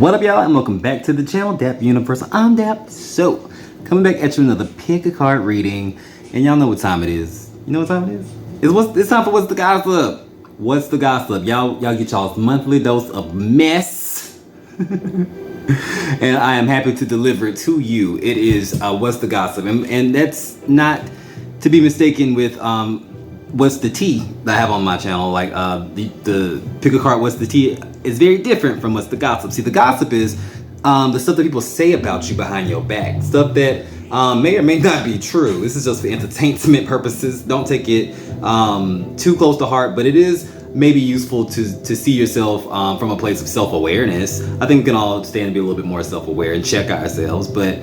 What up, y'all, and welcome back to the channel, Dap Universal. I'm Dap. So, coming back at you another pick a card reading, and y'all know what time it is. You know what time it is? It's time for What's the Gossip. What's the Gossip? Y'all get y'all's monthly dose of mess, and I am happy to deliver it to you. It is What's the Gossip, and that's not to be mistaken with What's the Tea that I have on my channel. Like the pick a card What's the Tea is very different from What's the Gossip. See, the gossip is the stuff that people say about you behind your back, stuff that may or may not be true. This is just for entertainment purposes. Don't take it too close to heart, but it is maybe useful to see yourself from a place of self-awareness. I think we can all stand to be a little bit more self-aware and check ourselves, but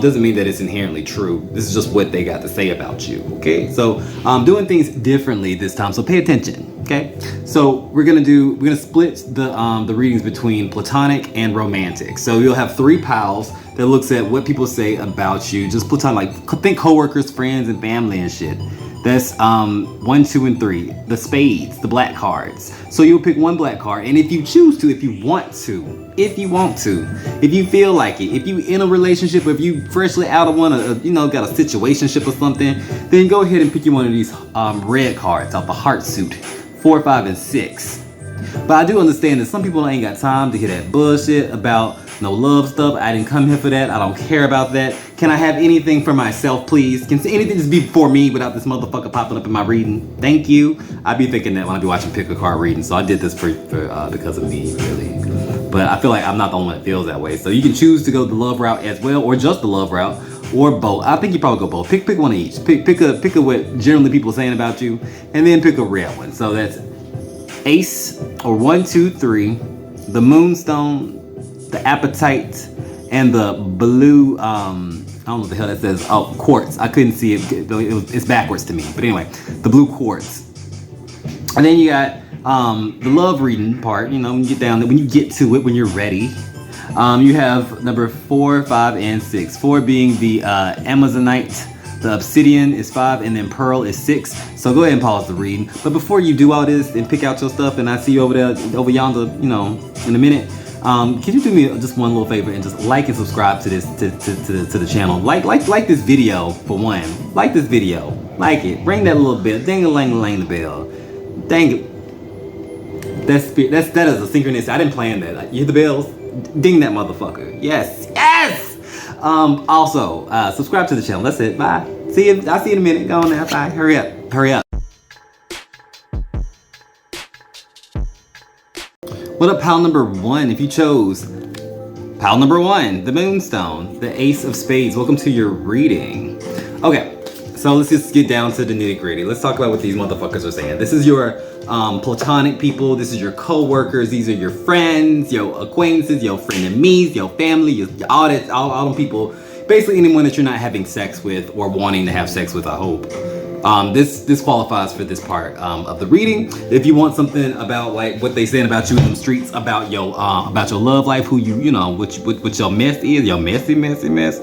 doesn't mean that it's inherently true. This is just what they got to say about you, okay? So doing things differently this time, so pay attention, okay? So we're gonna split the readings between platonic and romantic. So you'll have three piles that looks at what people say about you, just platonic, like think coworkers, friends, and family and shit. That's 1, 2, and 3. The spades, the black cards. So you'll pick one black card, and if you choose to, if you want to, if you feel like it, if you in a relationship, or if you freshly out of one, got a situationship or something, then go ahead and pick you one of these red cards out the heart suit, 4, 5, and 6. But I do understand that some people ain't got time to hear that bullshit about no love stuff. I didn't come here for that. I don't care about that. Can I have anything for myself, please? Can anything just be for me without this motherfucker popping up in my reading? Thank you. I be thinking that when I be watching pick a card reading, so I did this for because of me, really. But I feel like I'm not the only one that feels that way. So you can choose to go the love route as well, or just the love route, or both. I think you probably go both. Pick one of each. Pick a what generally people are saying about you, and then pick a rare one. So that's Ace, or 1, 2, 3, the Moonstone, the Appetite, and the blue, I don't know what the hell that says. Oh, quartz. I couldn't see it. It's backwards to me. But anyway, the blue quartz. And then you got the love reading part. You know, when you get down there, when you get to it, when you're ready. You have number 4, 5, and 6. 4 being the Amazonite. The obsidian is 5, and then pearl is 6. So go ahead and pause the reading. But before you do all this and pick out your stuff, and I see you over there, over yonder, in a minute. Can you do me just one little favor and just like and subscribe to this to the channel? Like this video for one. Like this video. Like it. Ring that little bell. Ding-a-lang-a-lang the bell. Dang it. That is a synchronicity. I didn't plan that. You hear the bells? Ding that motherfucker. Yes. Yes! Also, subscribe to the channel. That's it. Bye. See you. I'll see you in a minute. Go on now. Bye. Hurry up. Hurry up. What up, pile number 1? If you chose pile number 1, the Moonstone, the Ace of Spades, welcome to your reading. Okay, so let's just get down to the nitty gritty. Let's talk about what these motherfuckers are saying. This is your platonic people. This is your co-workers. These are your friends, your acquaintances, your frenemies, your family, all them people. Basically anyone that you're not having sex with or wanting to have sex with, I hope. This qualifies for this part of the reading. If you want something about like what they saying about you in the streets, about your love life, who what your mess is, your messy mess,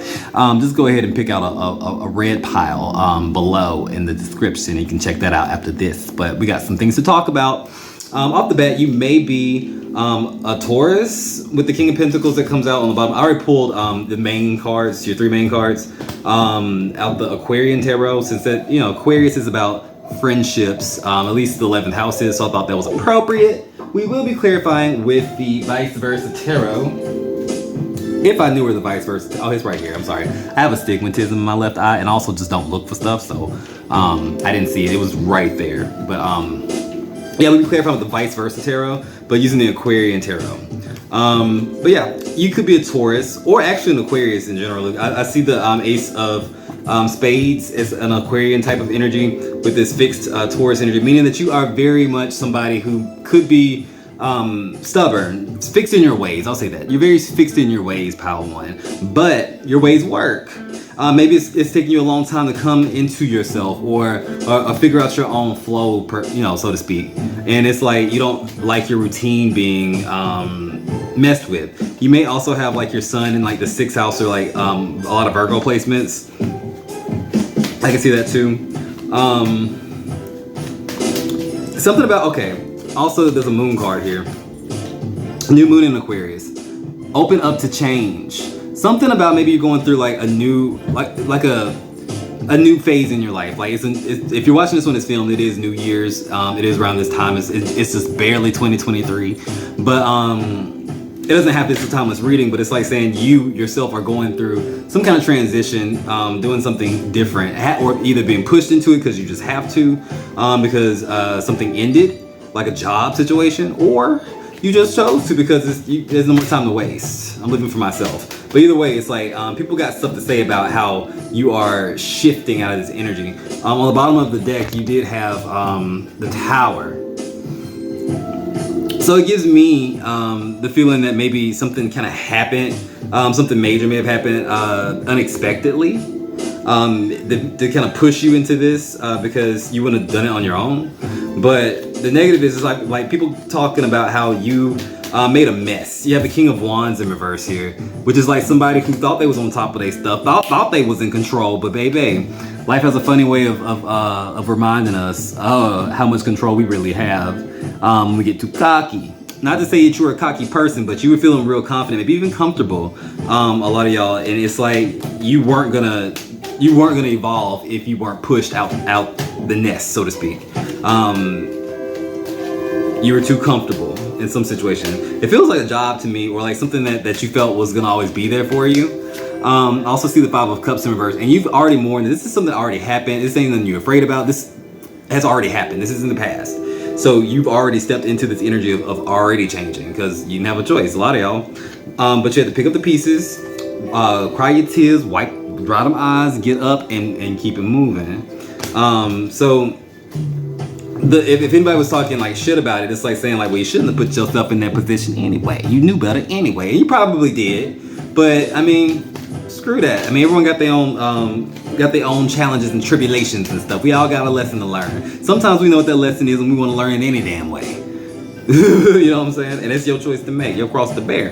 just go ahead and pick out a red pile below in the description. You can check that out after this. But we got some things to talk about. Off the bat, you may be a Taurus with the King of Pentacles that comes out on the bottom. I already pulled the main cards, your 3 main cards, out the Aquarian Tarot, since that, Aquarius is about friendships, at least the 11th house is, so I thought that was appropriate. We will be clarifying with the Vice Versa Tarot. If I knew where the Vice Versa, oh, it's right here, I'm sorry. I have astigmatism in my left eye and also just don't look for stuff, so I didn't see it. It was right there, but yeah, we'll be clarifying with the Vice Versa Tarot, but using the Aquarian Tarot. But yeah, you could be a Taurus, or actually an Aquarius in general. I see the Ace of Spades as an Aquarian type of energy with this fixed Taurus energy, meaning that you are very much somebody who could be stubborn, fixed in your ways. I'll say that. You're very fixed in your ways, pile 1, but your ways work. Maybe it's taking you a long time to come into yourself or figure out your own flow, so to speak. And it's like you don't like your routine being messed with. You may also have like your sun in like the 6th house, or like a lot of Virgo placements. I can see that too. Something about, okay. Also, there's a moon card here. New moon in Aquarius. open up to change. Something about maybe you're going through like a new, like a new phase in your life. Like if you're watching this when it's filmed, it is New Year's. It is around this time. It's just barely 2023, but it doesn't have this time it's reading. But it's like saying you yourself are going through some kind of transition, doing something different, or either being pushed into it because you just have to, because something ended, like a job situation, or you just chose to because there's no more time to waste. I'm living for myself. But either way, it's like people got stuff to say about how you are shifting out of this energy. On the bottom of the deck, you did have the Tower. So it gives me the feeling that maybe something kind of happened, something major may have happened unexpectedly, to kind of push you into this because you wouldn't have done it on your own. But the negative is like people talking about how you made a mess. You have the King of Wands in reverse here, which is like somebody who thought they was on top of their stuff, thought they was in control, but baby, life has a funny way of reminding us how much control we really have when we get too cocky. Not to say that you were a cocky person, but you were feeling real confident, maybe even comfortable, a lot of y'all, and it's like you weren't gonna evolve if you weren't pushed out the nest, so to speak. You were too comfortable in some situation. It feels like a job to me, or like something that you felt was gonna always be there for you. I also see the Five of Cups in reverse, and you've already mourned. This is something that already happened. This ain't nothing you're afraid about. This has already happened. This is in the past. So you've already stepped into this energy of already changing, because you didn't have a choice, a lot of y'all. But you had to pick up the pieces, cry your tears, dry them eyes, get up and keep it moving. So if anybody was talking like shit about it, it's like saying like, well, you shouldn't have put yourself in that position anyway. You knew better anyway, and you probably did. But I mean, screw that. I mean, everyone got their own challenges and tribulations and stuff. We all got a lesson to learn. Sometimes we know what that lesson is, and we want to learn it any damn way. You know what I'm saying? And it's your choice to make, your cross to bear.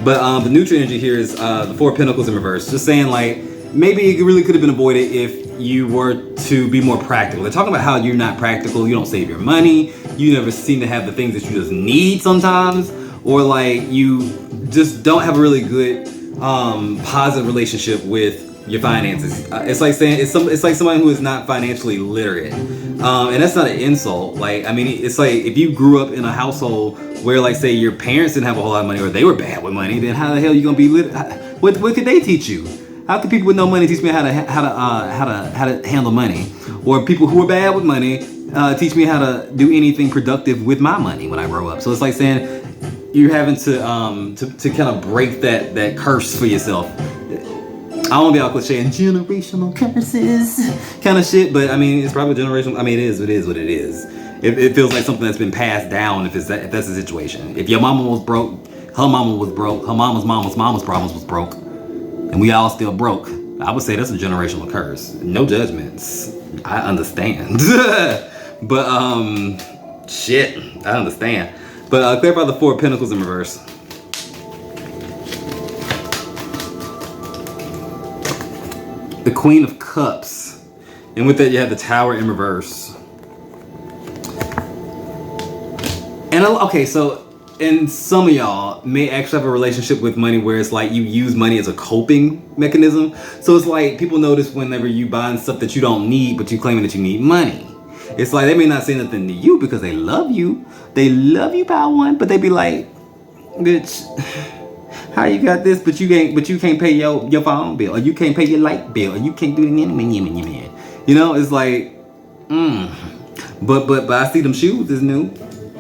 But the neutral energy here is the Four of Pentacles in reverse. Just saying like, maybe it really could have been avoided if you were to be more practical. They're talking about how you're not practical, you don't save your money, you never seem to have the things that you just need sometimes, or like you just don't have a really good positive relationship with your finances. It's like saying it's like somebody who is not financially literate, and that's not an insult. Like, I mean, it's like if you grew up in a household where, like, say your parents didn't have a whole lot of money, or they were bad with money, then how the hell are you gonna be what could they teach you? How could people with no money teach me how to handle money? Or people who are bad with money teach me how to do anything productive with my money when I grow up? So it's like saying you're having to kind of break that curse for yourself. I don't want to be all cliche and generational curses kind of shit, but I mean, it's probably generational. I mean, it is what it is. It feels like something that's been passed down if that's the situation. If your mama was broke, her mama was broke, her mama's problems was broke, and we all still broke. I would say that's a generational curse. No judgments. I understand. But shit, I understand. But clarify the Four of Pentacles in reverse. The Queen of Cups. And with that you have the Tower in reverse. And okay, so, and some of y'all may actually have a relationship with money where it's like you use money as a coping mechanism. So it's like people notice whenever you buying stuff that you don't need, but you claiming that you need money. It's like they may not say nothing to you because they love you. They love you by one, but they be like, bitch, how you got this, but you can't pay your phone bill, or you can't pay your light bill, or you can't do anything. You know, it's like, But I see them shoes is new.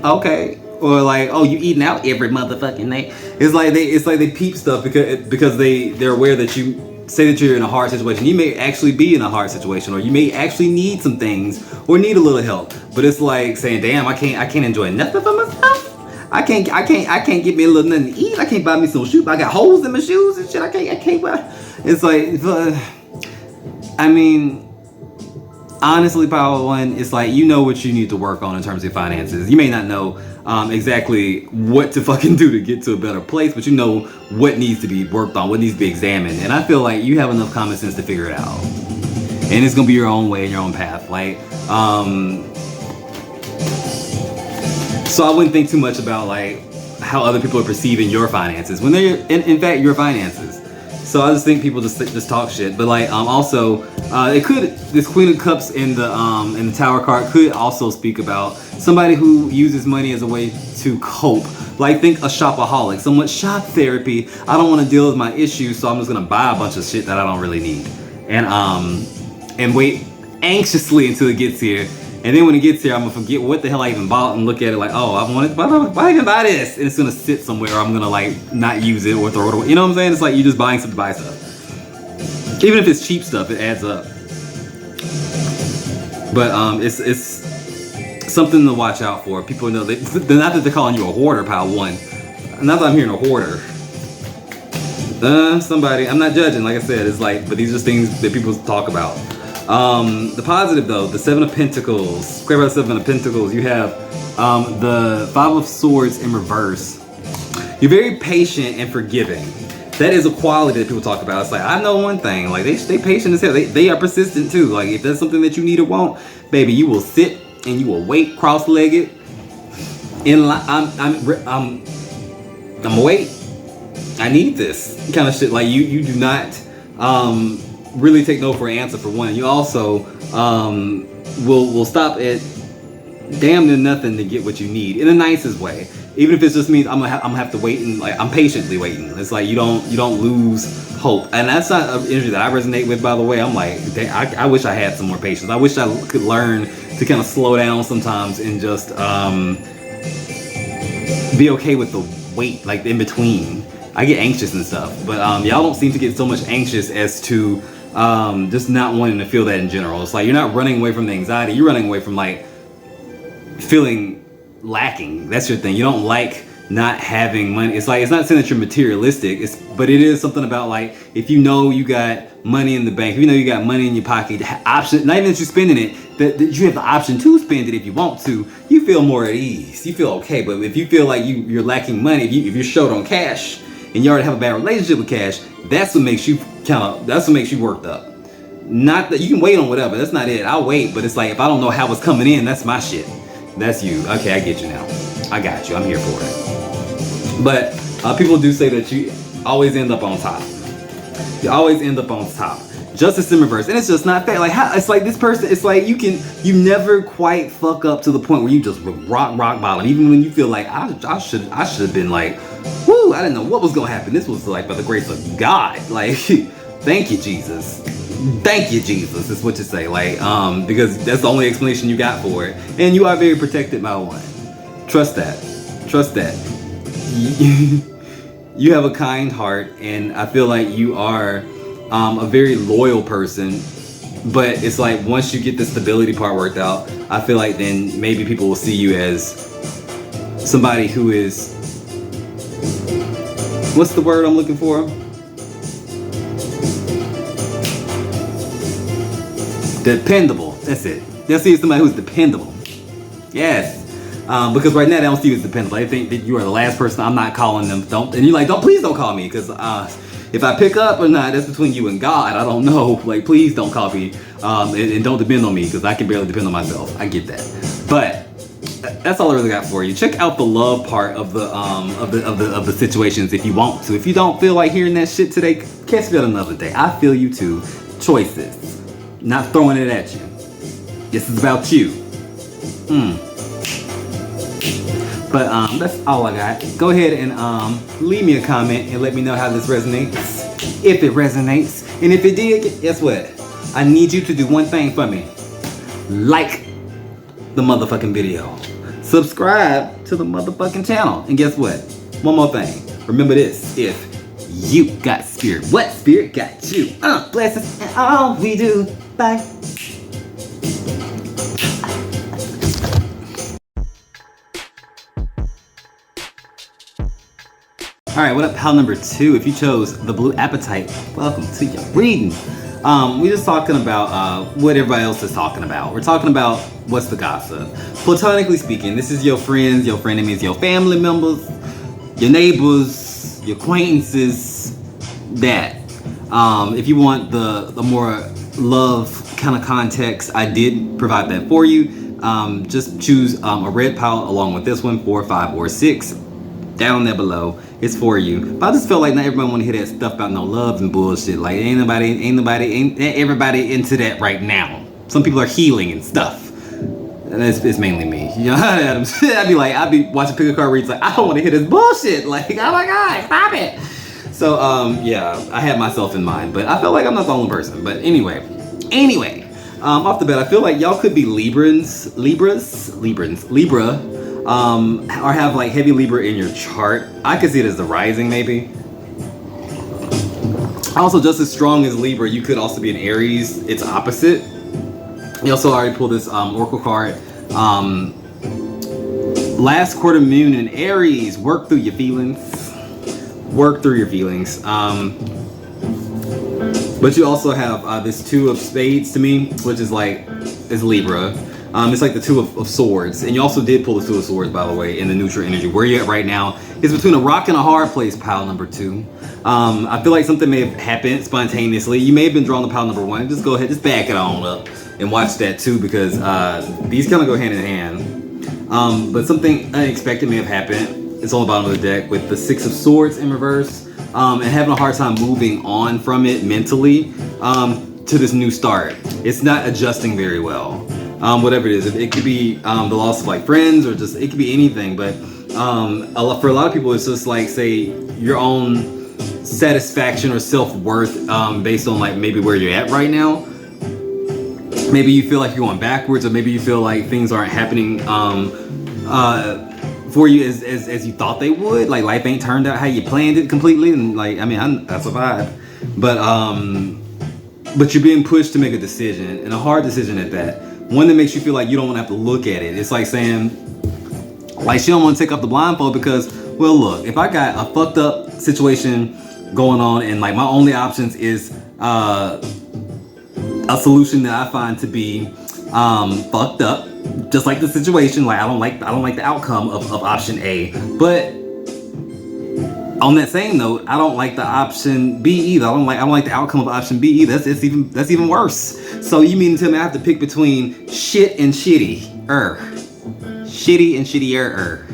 Okay. Or like, oh, you eating out every motherfucking night. It's like they peep stuff because they're aware that you say that you're in a hard situation. You may actually be in a hard situation, or you may actually need some things or need a little help. But it's like saying, damn, I can't enjoy nothing for myself. I can't get me a little nothing to eat. I can't buy me some shoes. I got holes in my shoes and shit. I can't buy. It's like, I mean, honestly, Power One, it's like, you know what you need to work on in terms of your finances. You may not know exactly what to fucking do to get to a better place, but you know what needs to be worked on, what needs to be examined. And I feel like you have enough common sense to figure it out. And it's gonna be your own way and your own path. Like, so I wouldn't think too much about like how other people are perceiving your finances when they're in fact your finances. So I just think people just talk shit. But like also it could, this Queen of Cups in the Tower card could also speak about somebody who uses money as a way to cope. Like think a shopaholic, someone shop therapy. I don't want to deal with my issues, so I'm just gonna buy a bunch of shit that I don't really need, and wait anxiously until it gets here. And then when it gets here, I'm gonna forget what the hell I even bought and look at it like, oh, I wanted, why even buy this? And it's gonna sit somewhere, or I'm gonna like not use it or throw it away. You know what I'm saying? It's like you just buying stuff to buy stuff. Even if it's cheap stuff, it adds up. But it's something to watch out for. People know that, not that they're calling you a hoarder, pile one. Not that I'm hearing a hoarder. Somebody, I'm not judging, like I said, it's like, but these are things that people talk about. The positive though, the Seven of Pentacles. Grab out the Seven of Pentacles. You have the Five of Swords in reverse. You're very patient and forgiving. That is a quality that people talk about. It's like, I know one thing, like they patient as hell. They are persistent too. Like if that's something that you need or want, baby, you will sit and you will wait cross-legged in line. I'm wait. I need this kind of shit. Like you do not really take no for an answer for one. You also will stop at damn near nothing to get what you need in the nicest way. Even if it just means I'm gonna have to wait, and like I'm patiently waiting. It's like you don't lose hope, and that's not an energy that I resonate with. By the way, I'm like, I wish I had some more patience. I wish I could learn to kind of slow down sometimes and just be okay with the wait, like in between. I get anxious and stuff, but y'all don't seem to get so much anxious as to just not wanting to feel that in general. It's like you're not running away from the anxiety, you're running away from like feeling lacking. That's your thing. You don't like not having money. It's like, it's not saying that you're materialistic, but it is something about like, if you know you got money in the bank, if you know you got money in your pocket, option, not even that you're spending it, that you have the option to spend it if you want to, you feel more at ease, you feel okay. But if you feel like you're lacking money, if you're short on cash and you already have a bad relationship with cash, that's what makes you worked up. Not that you can wait on whatever, that's not it. I'll wait, but it's like, if I don't know how it's coming in, that's my shit. That's you. Okay, I get you now. I got you. I'm here for it. But people do say that you always end up on top. You always end up on top. Justice in reverse, and it's just not fair. Like how, it's like this person. It's like you never quite fuck up to the point where you just rock bottom. Even when you feel like I should have been like, whoo, I didn't know what was gonna happen. This was like by the grace of God. Like, thank you, Jesus. Thank you, Jesus, is what you say, like, because that's the only explanation you got for it. And you are very protected by one. Trust that. Trust that. You have a kind heart, and I feel like you are a very loyal person. But it's like once you get the stability part worked out, I feel like then maybe people will see you as somebody who is, what's the word I'm looking for? Dependable. That's it. They'll see you as somebody who's dependable. Yes. Because right now they don't see you as dependable. They think that you are the last person. I'm not calling them. And you're like, please don't call me, because if I pick up or not, that's between you and God. I don't know. Like, please don't call me, and don't depend on me, because I can barely depend on myself. I get that. But that's all I really got for you. Check out the love part of the situations if you want to. If you don't feel like hearing that shit today, catch me on another day. I feel you too. Choices. Not throwing it at you. This is about you. But that's all I got. Go ahead and leave me a comment and let me know how this resonates. If it resonates. And if it did, guess what? I need you to do one thing for me. Like the motherfucking video. Subscribe to the motherfucking channel. And guess what? One more thing. Remember this. If you got spirit, what spirit got you? Bless us and all we do. Bye. Alright, what up, pal number 2? If you chose the blue appetite, welcome to your reading. We're just talking about what everybody else is talking about. We're talking about what's the gossip. Platonically speaking, this is your friends, your frenemies, your family members, your neighbors, your acquaintances, that. If you want the more love kind of context, I did provide that for you. Just choose a red pile along with this one, 4, 5, or 6. down there below. It's for you. But I just felt like not everybody want to hear that stuff about no love and bullshit. Like ain't everybody into that right now. Some people are healing and stuff. And it's mainly me. You know, I'd be watching pick a card reads like, I don't want to hear this bullshit. Like, oh my God, stop it. So, yeah, I had myself in mind, but I felt like I'm not the only person. But anyway, off the bat, I feel like y'all could be Libra, or have like heavy Libra in your chart. I could see it as the rising, maybe. Also, just as strong as Libra, you could also be an Aries. It's opposite. You also already pulled this Oracle card. Last quarter moon in Aries. Work through your feelings. Work through your feelings. But you also have this Two of Spades to me, which is Libra. It's like the Two of Swords. And you also did pull the Two of Swords, by the way, in the neutral energy. Where you're at right now is between a rock and a hard place, pile number 2. I feel like something may have happened spontaneously. You may have been drawn to pile number 1. Just go ahead, just back it on up and watch that too, because these kind of go hand in hand. But something unexpected may have happened. It's on the bottom of the deck with the Six of Swords in reverse, and having a hard time moving on from it mentally to this new start. It's not adjusting very well. Whatever it is, it could be the loss of like friends, or just it could be anything. But for a lot of people, it's just like, say, your own satisfaction or self-worth based on like maybe where you're at right now. Maybe you feel like you're going backwards, or maybe you feel like things aren't happening for you as you thought they would. Like life ain't turned out how you planned it completely, and like, I mean, that's a vibe. But you're being pushed to make a decision, and a hard decision at that. One that makes you feel like you don't want to have to look at it. It's like saying, like, she don't want to take off the blindfold because, well, look, if I got a fucked up situation going on, and like my only options is a solution that I find to be fucked up, just like the situation. Like I don't like the outcome of option A. But on that same note, I don't like the option B either. I don't like the outcome of option B either. That's even worse. So you mean to tell me I have to pick between shit and shitty? Shitty and shittier.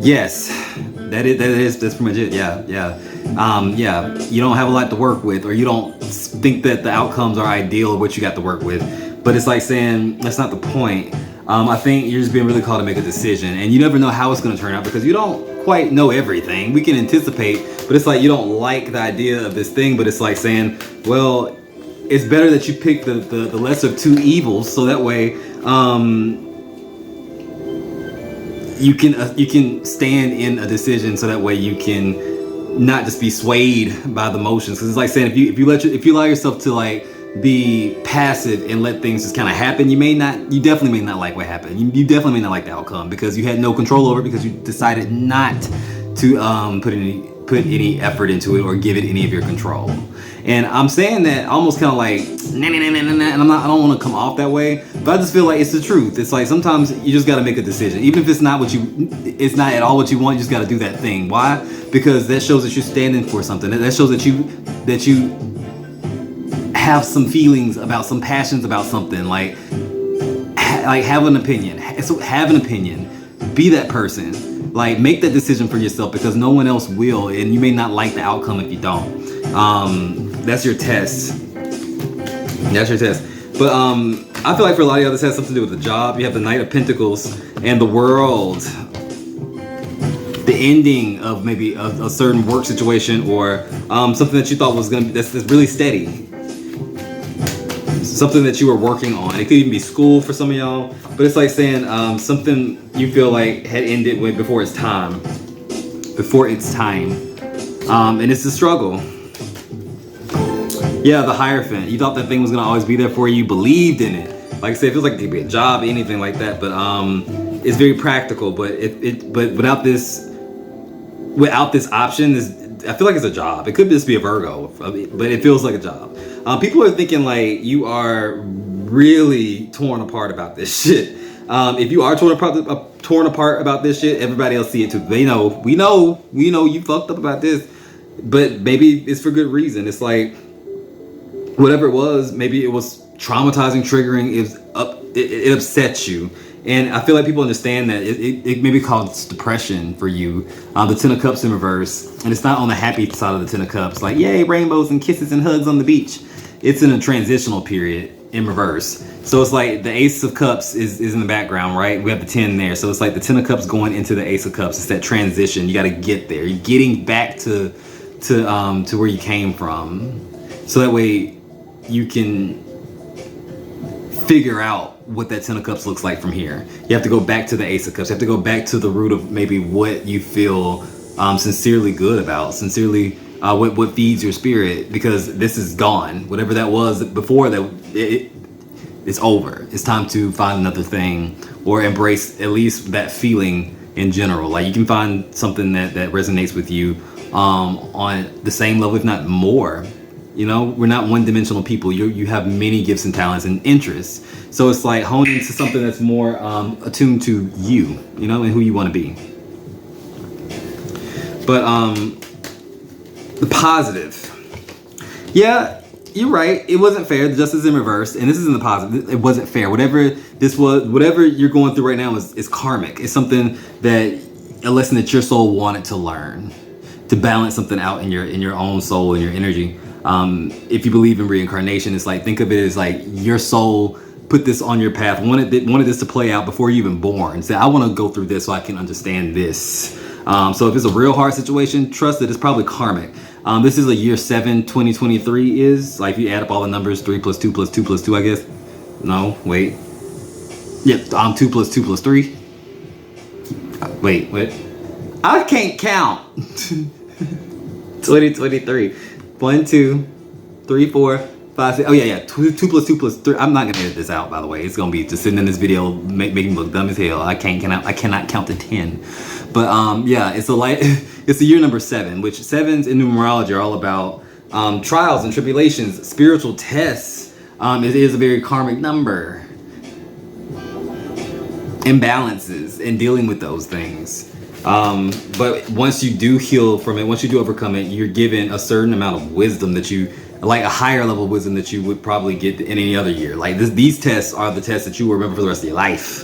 Yes. That's pretty much it. Yeah. You don't have a lot to work with, or you don't think that the outcomes are ideal of what you got to work with. But it's like saying, that's not the point. I think you're just being really called to make a decision, and you never know how it's going to turn out because you don't quite know everything. We can anticipate, but it's like you don't like the idea of this thing, but it's like saying, well, it's better that you pick the lesser of two evils, so that way you can stand in a decision, so that way you can not just be swayed by the motions. Because it's like saying, if you allow yourself to like be passive and let things just kind of happen, you definitely may not like what happened. You definitely may not like the outcome because you had no control over it, because you decided not to put any effort into it or give it any of your control. And I'm saying that almost kind of like and I don't want to come off that way, but I just feel like it's the truth. It's like sometimes you just got to make a decision, even if it's not at all what you want. You just got to do that thing. Why? Because that shows that you're standing for something. That shows that you have some feelings about, some passions about something. Like have an opinion. So have an opinion. Be that person. Like make that decision for yourself, because no one else will, and you may not like the outcome if you don't. That's your test. But I feel like for a lot of y'all, this has something to do with the job. You have the Knight of Pentacles and the World. The ending of maybe a certain work situation, or something that you thought was gonna be that's really steady. Something that you were working on. It could even be school for some of y'all, but it's like saying something you feel like had ended before its time. And it's a struggle. Yeah, the Hierophant. You thought that thing was gonna always be there for you. You believed in it. Like I said, it feels like it could be a job, anything like that. But it's very practical. But without this option, I feel like it's a job. It could just be a Virgo, but it feels like a job. People are thinking like you are really torn apart about this shit. If you are torn apart about this shit, everybody else see it too. We know you fucked up about this, but maybe it's for good reason. It's like, whatever it was, maybe it was traumatizing, triggering. It upsets you, And I feel like people understand that it may be called depression for you. The Ten of Cups in reverse, and it's not on the happy side of the Ten of Cups, like yay, rainbows and kisses and hugs on the beach. It's in a transitional period in reverse. So it's like the Ace of Cups is in the background, right? We have the 10 there. So it's like the Ten of Cups going into the Ace of Cups. It's that transition. You got to get there. You're getting back to where you came from. So that way you can figure out what that Ten of Cups looks like from here. You have to go back to the Ace of Cups. You have to go back to the root of maybe what you feel sincerely good about, sincerely what feeds your spirit, because this is gone. Whatever that was before that, it's over. It's time to find another thing, or embrace at least that feeling in general. Like you can find something that resonates with you on the same level, if not more. You know, we're not one-dimensional people. You have many gifts and talents and interests. So it's like hone into something that's more attuned to you, you know, and who you want to be. But the positive. Yeah, you're right. It wasn't fair. The Justice in reverse, and this is in the positive. It wasn't fair. Whatever you're going through right now is karmic. It's something that, a lesson that your soul wanted to learn, to balance something out in your own soul and your energy. If you believe in reincarnation, it's like, think of it as like your soul put this on your path, wanted this to play out before you even born. Say, I want to go through this so I can understand this. So if it's a real hard situation, trust that it's probably karmic. This is a year 7, 2023 is, like if you add up all the numbers, 3 plus 2 plus 2 plus 2, I guess. No, wait. Yep, 2 plus 2 plus 3. Wait, what? I can't count. 2023. 1, 2, 3, 4, 5, 6. Oh yeah. 2 plus 2 plus 3. I'm not gonna edit this out, by the way. It's gonna be just sitting in this video, making me look dumb as hell. I cannot count to 10. But yeah, it's a year number 7, which 7s in numerology are all about trials and tribulations, spiritual tests. It is a very karmic number. Imbalances and dealing with those things. But once you do heal from it, once you do overcome it, you're given a certain amount of wisdom that you, like a higher level of wisdom that you would probably get in any other year. Like these tests are the tests that you will remember for the rest of your life.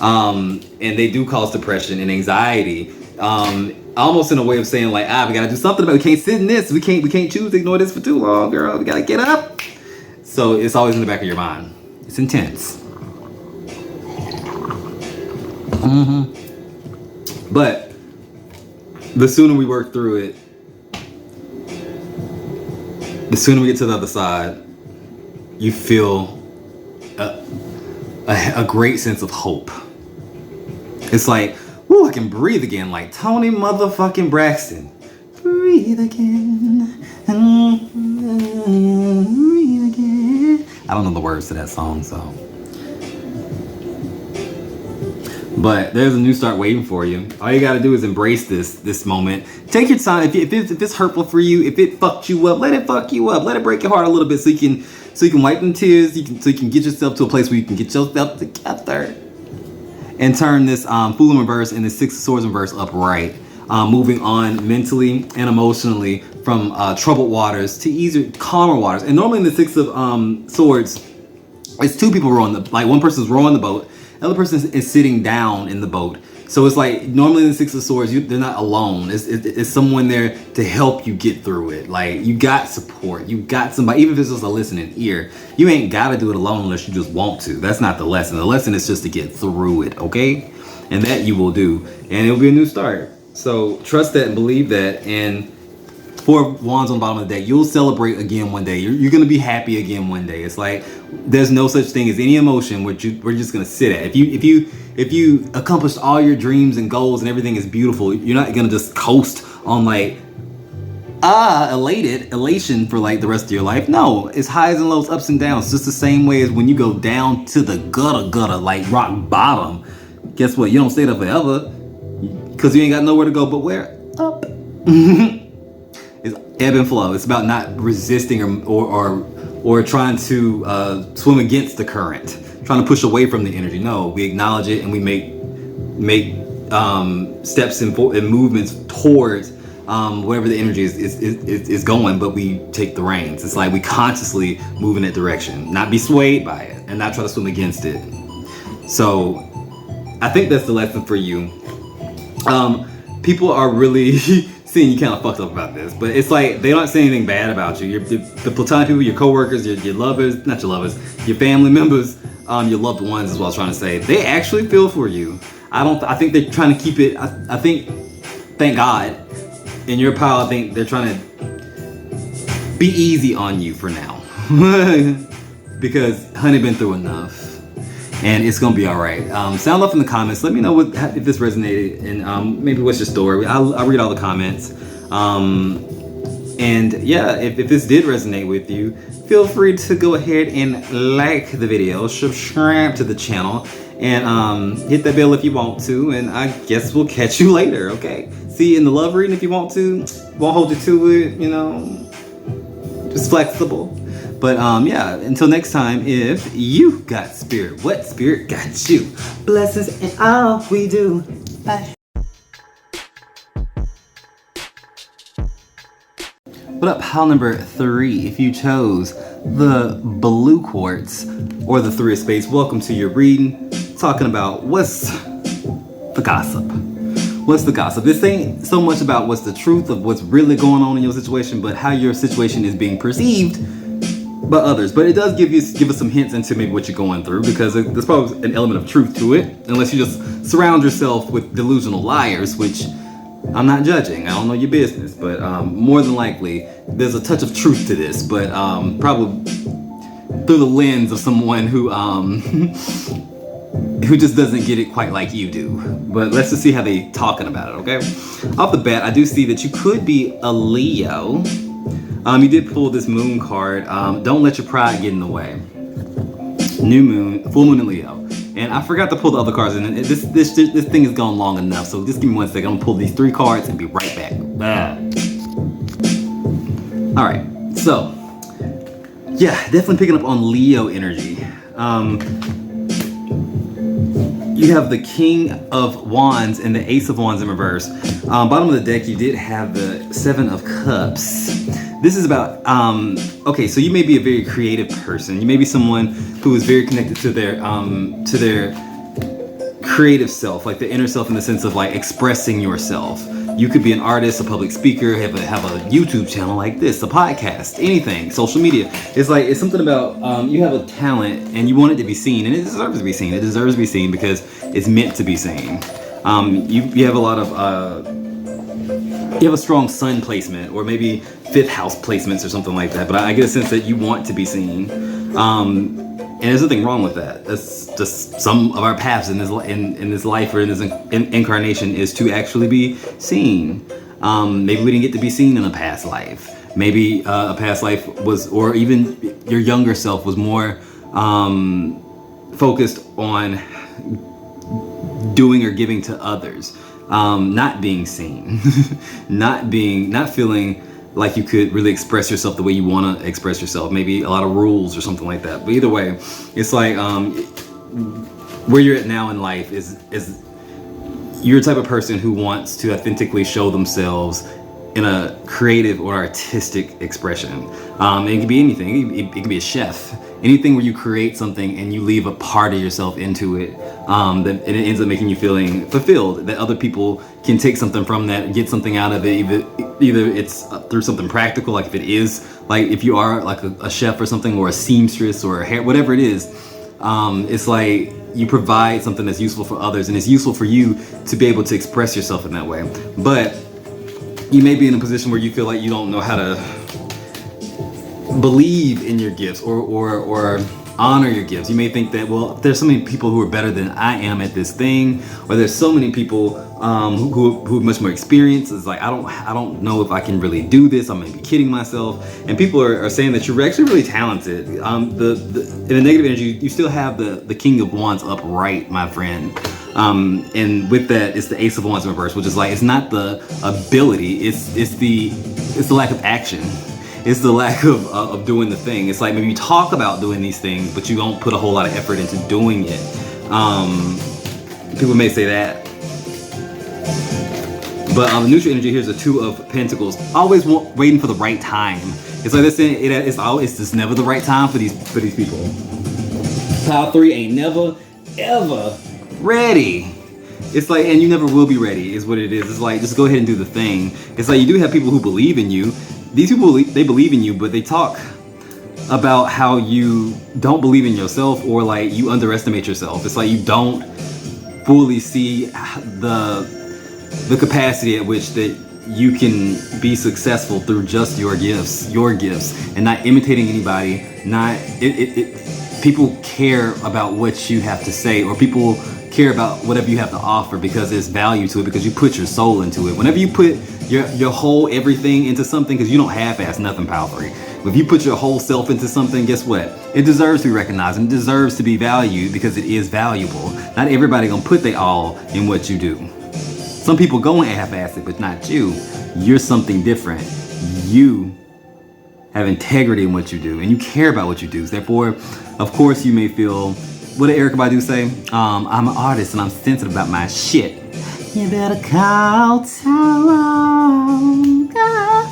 And they do cause depression and anxiety. Almost in a way of saying like, we gotta do something about it. We can't sit in this. We can't choose to ignore this for too long, girl. We gotta get up. So it's always in the back of your mind. It's intense. But the sooner we work through it, the sooner we get to the other side, you feel a great sense of hope. It's like, whoo, I can breathe again, like Tony motherfucking Braxton. Breathe again. Breathe again. I don't know the words to that song, so. But there's a new start waiting for you. All you gotta do is embrace this moment. Take your time. If it's hurtful for you, if it fucked you up, let it fuck you up. Let it break your heart a little bit so you can wipe them tears. So you can get yourself to a place where you can get yourself together and turn this Fool in reverse and the Six of Swords in reverse upright. Moving on mentally and emotionally from troubled waters to easier, calmer waters. And normally in the Six of Swords, it's two people rowing like one person's rowing the boat. The other person is sitting down in the boat. So it's like normally in the Six of Swords, they're not alone. It's someone there to help you get through it. Like you got support, you got somebody, even if it's just a listening ear. You ain't gotta do it alone unless you just want to. That's not the lesson. The lesson is just to get through it, okay? And that you will do, and it'll be a new start. So trust that and believe that. And 4 wands on the bottom of the deck, you'll celebrate again one day. You're gonna be happy again one day. It's like there's no such thing as any emotion we're just gonna sit at. If you accomplished all your dreams and goals and everything is beautiful, you're not gonna just coast on like elation for like the rest of your life. No, it's highs and lows, ups and downs. Just the same way as when you go down to the gutter, like rock bottom. Guess what? You don't stay there forever because you ain't got nowhere to go but where? Up. It's ebb and flow. It's about not resisting or trying to swim against the current, trying to push away from the energy. No, we acknowledge it and we make steps and movements towards wherever the energy is going, but we take the reins. It's like we consciously move in that direction, not be swayed by it and not try to swim against it. So I think that's the lesson for you. People are really seeing you kind of fucked up about this, but it's like they don't say anything bad about you. The platonic people, your coworkers, your lovers, not your lovers, your family members, your loved ones is what I was trying to say. They actually feel for you. I think they're trying to keep it. I think, thank God, in your power, I think they're trying to be easy on you for now, because honey been through enough. And it's gonna be all right. Sound off in the comments. Let me know if this resonated, and maybe what's your story. I'll read all the comments. And yeah, if this did resonate with you, feel free to go ahead and like the video, subscribe to the channel, and hit that bell if you want to. And I guess we'll catch you later. Okay. See you in the love reading if you want to. Won't hold you to it. You know, just flexible. But yeah, until next time, if you got spirit, what spirit got you? Blessings in all we do. Bye. What up, pile number 3? If you chose the blue quartz or the 3 of spades, welcome to your reading. Talking about what's the gossip. What's the gossip? This ain't so much about what's the truth of what's really going on in your situation, but how your situation is being perceived by others. But it does give us some hints into maybe what you're going through, because there's probably an element of truth to it, unless you just surround yourself with delusional liars, which I'm not judging. I don't know your business, but more than likely there's a touch of truth to this, but probably through the lens of someone who who just doesn't get it quite like you do. But let's just see how they talking about it, okay? Off the bat, I do see that you could be a Leo. You did pull this moon card. Don't let your pride get in the way. New moon, full moon in Leo. And I forgot to pull the other cards, and this thing has gone long enough. So just give me 1 second. I'm gonna pull these 3 cards and be right back. All right. So yeah, definitely picking up on Leo energy. You have the King of Wands and the Ace of Wands in reverse. Bottom of the deck, you did have the 7 of Cups. This is about, okay, so you may be a very creative person. You may be someone who is very connected to their creative self, like the inner self, in the sense of like expressing yourself. You could be an artist, a public speaker, have a YouTube channel like this, a podcast, anything, social media. It's like, it's something about, you have a talent and you want it to be seen, and it deserves to be seen. It deserves to be seen because it's meant to be seen. You have a lot of, you have a strong sun placement, or maybe 5th house placements or something like that. But I get a sense that you want to be seen. And there's nothing wrong with that. That's just some of our paths in this life, or in this incarnation, is to actually be seen. Maybe we didn't get to be seen in a past life. Maybe a past life was, or even your younger self was more focused on doing or giving to others, not being seen, not feeling like you could really express yourself the way you want to express yourself. Maybe a lot of rules or something like that. But either way, it's like where you're at now in life is you're the type of person who wants to authentically show themselves in a creative or artistic expression. It can be anything. It can be a chef. Anything where you create something and you leave a part of yourself into it, that it ends up making you feeling fulfilled, that other people can take something from that, get something out of it. Either it's through something practical, like if it is, like if you are like a chef or something, or a seamstress or a hair, whatever it is, it's like you provide something that's useful for others, and it's useful for you to be able to express yourself in that way. But you may be in a position where you feel like you don't know how to believe in your gifts or honor your gifts. You may think that, well, there's so many people who are better than I am at this thing, or there's so many people who have much more experience. It's like, I don't know if I can really do this. I may be kidding myself. And people are saying that you're actually really talented. In the negative energy, you still have the King of Wands upright, my friend. And with that, it's the Ace of Wands in reverse, which is like, it's not the ability, it's the lack of action. It's the lack of doing the thing. It's like maybe you talk about doing these things, but you don't put a whole lot of effort into doing it. People may say that. But the neutral energy here is the 2 of Pentacles. Always waiting for the right time. It's like this. It's just never the right time for these people. Pile 3 ain't never, ever ready. It's like, and you never will be ready, is what it is. It's like, just go ahead and do the thing. It's like, you do have people who believe in you. These people, they believe in you, but they talk about how you don't believe in yourself, or like you underestimate yourself. It's like you don't fully see the capacity at which that you can be successful through just your gifts, and not imitating anybody. Not people care about what you have to say, or people care about whatever you have to offer because there's value to it, because you put your soul into it. Whenever you put your whole everything into something, because you don't half-ass nothing, pal 3. If you put your whole self into something, guess what? It deserves to be recognized and deserves to be valued, because it is valuable. Not everybody gonna put their all in what you do. Some people go and half-ass it, but not you. You're something different. You have integrity in what you do, and you care about what you do. Therefore, of course, you may feel, what did Erykah Badu say? I'm an artist and I'm sensitive about my shit. You better call Tyrone.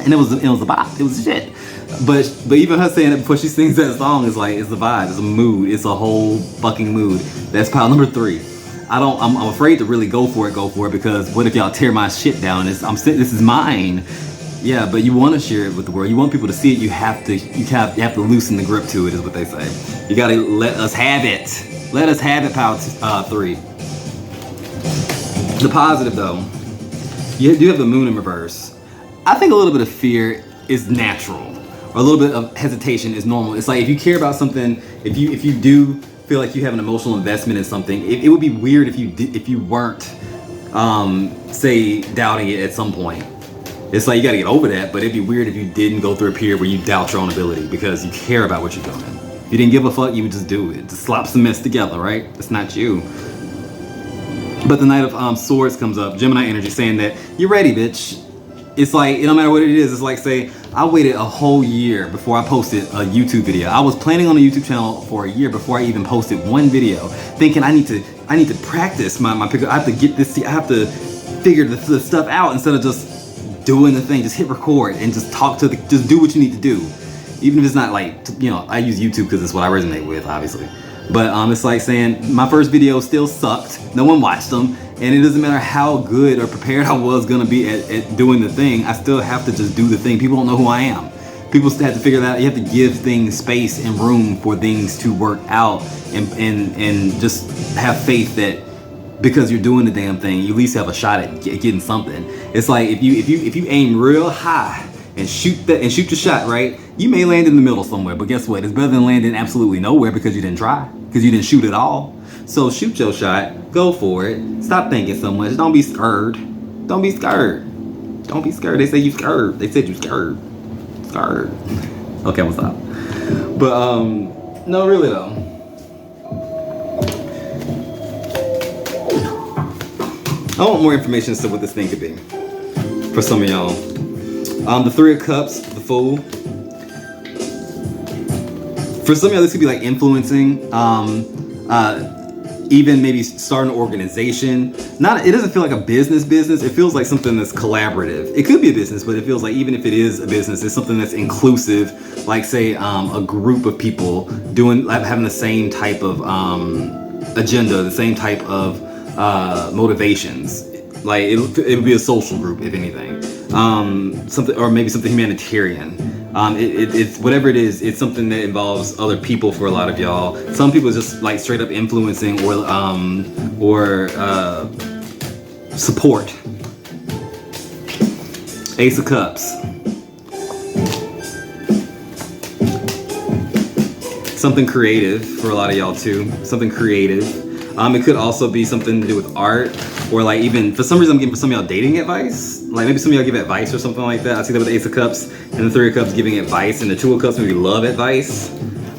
And it was a bop. It was shit. But even her saying it before she sings that song is like, it's a vibe. It's a mood. It's a whole fucking mood. That's pile number 3. I'm afraid to really go for it, because what if y'all tear my shit down? This is mine. Yeah, but you want to share it with the world. You want people to see it. You have to loosen the grip to it, is what they say. You gotta let us have it. Let us have it, pile 3. The positive though, you do have the moon in reverse. I think a little bit of fear is natural, or a little bit of hesitation is normal. It's like, if you care about something, if you do feel like you have an emotional investment in something, it would be weird if you weren't, say, doubting it at some point. It's like, you gotta get over that, but it'd be weird if you didn't go through a period where you doubt your own ability because you care about what you're doing. If you didn't give a fuck, you would just do it. Just slop some mess together, right? It's not you. But the Knight of Swords comes up, Gemini energy, saying that you're ready, bitch. It's like, it don't matter what it is. It's like, say, I waited a whole year before I posted a YouTube video. I was planning on a YouTube channel for a year before I even posted one video, thinking I need to practice my picture. I have to get this, I have to figure the stuff out instead of just doing the thing. Just hit record and just just do what you need to do. Even if it's not like, I use YouTube because it's what I resonate with, obviously. But it's like saying, my first video still sucked. No one watched them. And it doesn't matter how good or prepared I was gonna be at doing the thing, I still have to just do the thing. People don't know who I am. People still have to figure that out. You have to give things space and room for things to work out, and just have faith that because you're doing the damn thing, you at least have a shot at getting something. It's like, if you aim real high and shoot your shot, right? You may land in the middle somewhere, but guess what? It's better than landing absolutely nowhere because you didn't try, because you didn't shoot at all. So shoot your shot, go for it. Stop thinking so much. Don't be scared. Don't be scared. Don't be scared. They say you scared. They said you scared. Scared. Okay, I'm gonna stop. But no, really though. I want more information as to what this thing could be for some of y'all. The 3 of Cups, the Fool. For some of y'all, this could be like influencing, even maybe starting an organization. It doesn't feel like a business. It feels like something that's collaborative. It could be a business, but it feels like even if it is a business, it's something that's inclusive. Like, say, a group of people having the same type of agenda, the same type of motivations. Like, it would be a social group, if anything. Something, or maybe something humanitarian. It's whatever it is. It's something that involves other people for a lot of y'all. Some people just like straight up influencing or support. Ace of Cups. Something creative for a lot of y'all too. Something creative. It could also be something to do with art, or like, even for some reason I'm giving some of y'all dating advice. Like, maybe some of y'all give advice or something like that. I see that with the Ace of Cups and the 3 of Cups giving advice, and the 2 of Cups maybe love advice.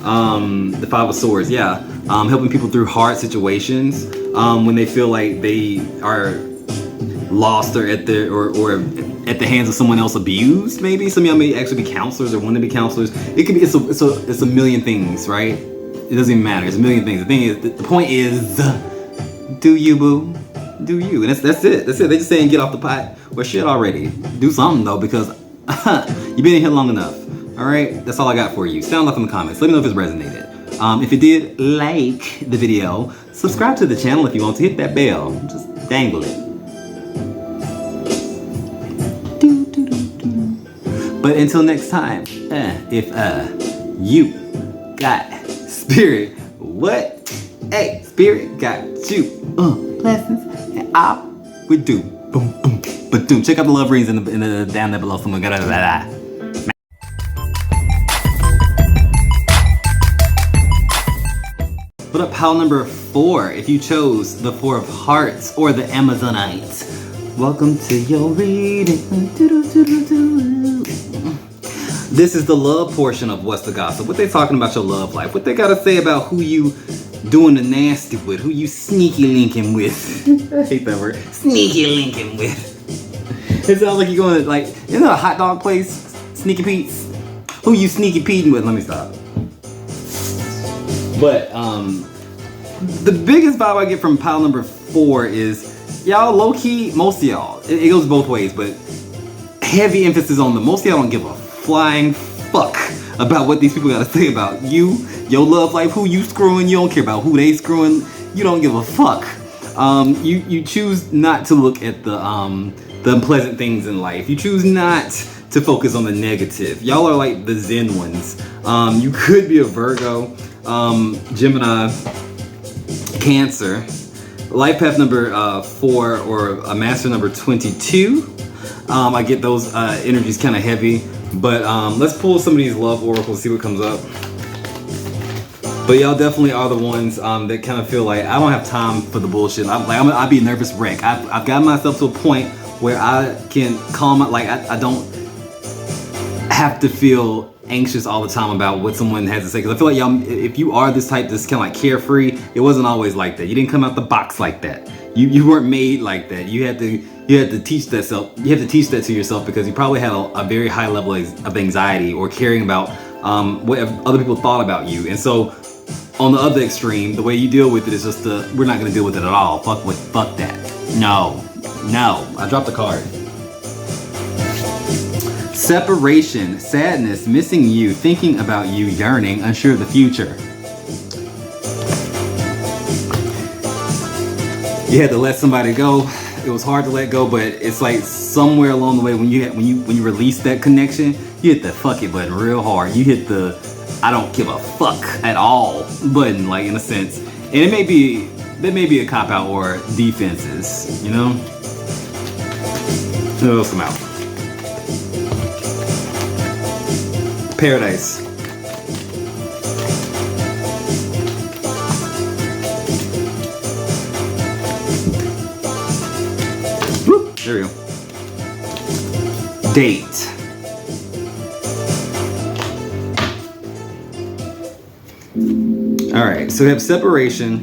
The 5 of Swords, yeah, helping people through hard situations when they feel like they are lost or at the hands of someone else, abused. Maybe some of y'all may actually be counselors or want to be counselors. It could be it's a million things, right? It doesn't even matter. It's a million things. The point is, do you, boo? Do you? And that's it. That's it. They just saying get off the pot. Well, shit already. Do something though, because you've been in here long enough. All right. That's all I got for you. Sound off in the comments. Let me know if it's resonated. If it did, like the video, Subscribe to the channel if you want to. Hit that bell. Just dangle it. But until next time, if you got spirit, what? Hey, spirit got you. Blessings, and I would do. Boom, boom, but doom. Check out the love readings in the down there below. Someone got Put up pile number 4 if you chose the 4 of Hearts or the Amazonites. Welcome to your reading. This is the love portion of What's the Gossip. What they talking about your love life. What they gotta say about who you doing the nasty with. Who you sneaky linking with. I hate that word. Sneaky linking with. It sounds like you're going to, like, isn't that a hot dog place? Sneaky Pete's? Who you sneaky peting with? Let me stop. But, the biggest vibe I get from pile number 4 is, y'all low-key, most of y'all, it goes both ways, but heavy emphasis on most of y'all don't give a flying fuck about what these people gotta say about you, your love life, who you screwing, you don't care about who they screwing, you don't give a fuck. You choose not to look at the unpleasant things in life. You choose not to focus on the negative. Y'all are like the Zen ones. You could be a Virgo, Gemini, Cancer, life path number 4 or a master number 22. I get those energies kind of heavy, but let's pull some of these love oracles, see what comes up. But y'all definitely are the ones that kind of feel like I don't have time for the bullshit. I'd be a nervous wreck. I've gotten myself to a point where I can calm out. Like I don't have to feel anxious all the time about what someone has to say. Because I feel like y'all, if you are this type that's kind of like carefree, it wasn't always like that. You didn't come out the box like that. You weren't made like that. You had to teach that to yourself because you probably had a very high level of anxiety or caring about what other people thought about you. And so on the other extreme, the way you deal with it is just we're not gonna deal with it at all. Fuck that. No. I dropped the card. Separation, sadness, missing you, thinking about you, yearning, unsure of the future. You had to let somebody go. It was hard to let go, but it's like somewhere along the way when you release that connection, you hit the fuck it button real hard. You hit the I don't give a fuck at all button, like in a sense. And it may be a cop out or defenses, you know? What else come out? Paradise. Woo, there we go. Date. All right, so we have separation,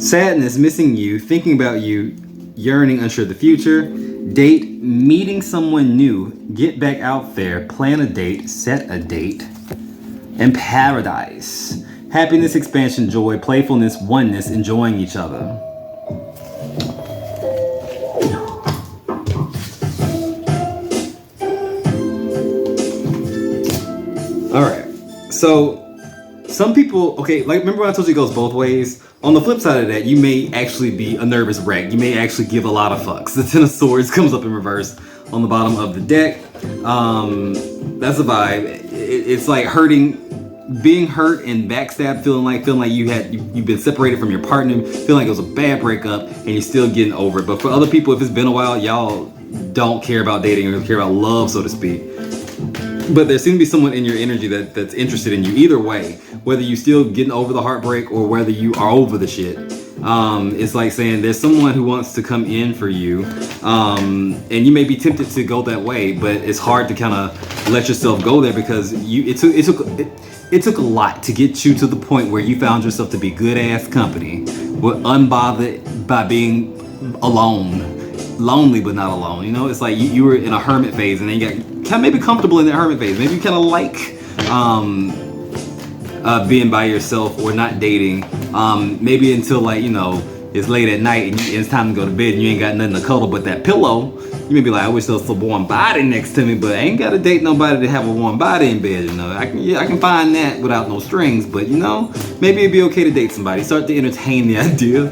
sadness, missing you, thinking about you, yearning, unsure of the future, date, meeting someone new, get back out there, plan a date, set a date, and paradise. Happiness, expansion, joy, playfulness, oneness, enjoying each other. All right, so some people, okay, like remember when I told you it goes both ways? On the flip side of that, you may actually be a nervous wreck. You may actually give a lot of fucks. The Ten of Swords comes up in reverse on the bottom of the deck. That's a vibe. It's like being hurt and backstabbed, feeling like you've been separated from your partner, feeling like it was a bad breakup, and you're still getting over it. But for other people, if it's been a while, y'all don't care about dating or care about love, so to speak. But there seems to be someone in your energy that's interested in you. Either way, whether you're still getting over the heartbreak or whether you are over the shit, it's like saying there's someone who wants to come in for you, and you may be tempted to go that way, but it's hard to kind of let yourself go there because it took a lot to get you to the point where you found yourself to be good ass company, unbothered by being alone. Lonely but not alone, you know? It's like you were in a hermit phase and then you got kind of maybe comfortable in that hermit phase. Maybe you kind of like being by yourself or not dating. Maybe until like, you know, it's late at night and it's time to go to bed and you ain't got nothing to cuddle but that pillow. You may be like, I wish there was a warm body next to me, but I ain't gotta date nobody to have a warm body in bed, you know. I can find that without no strings, but you know, maybe it'd be okay to date somebody. Start to entertain the idea.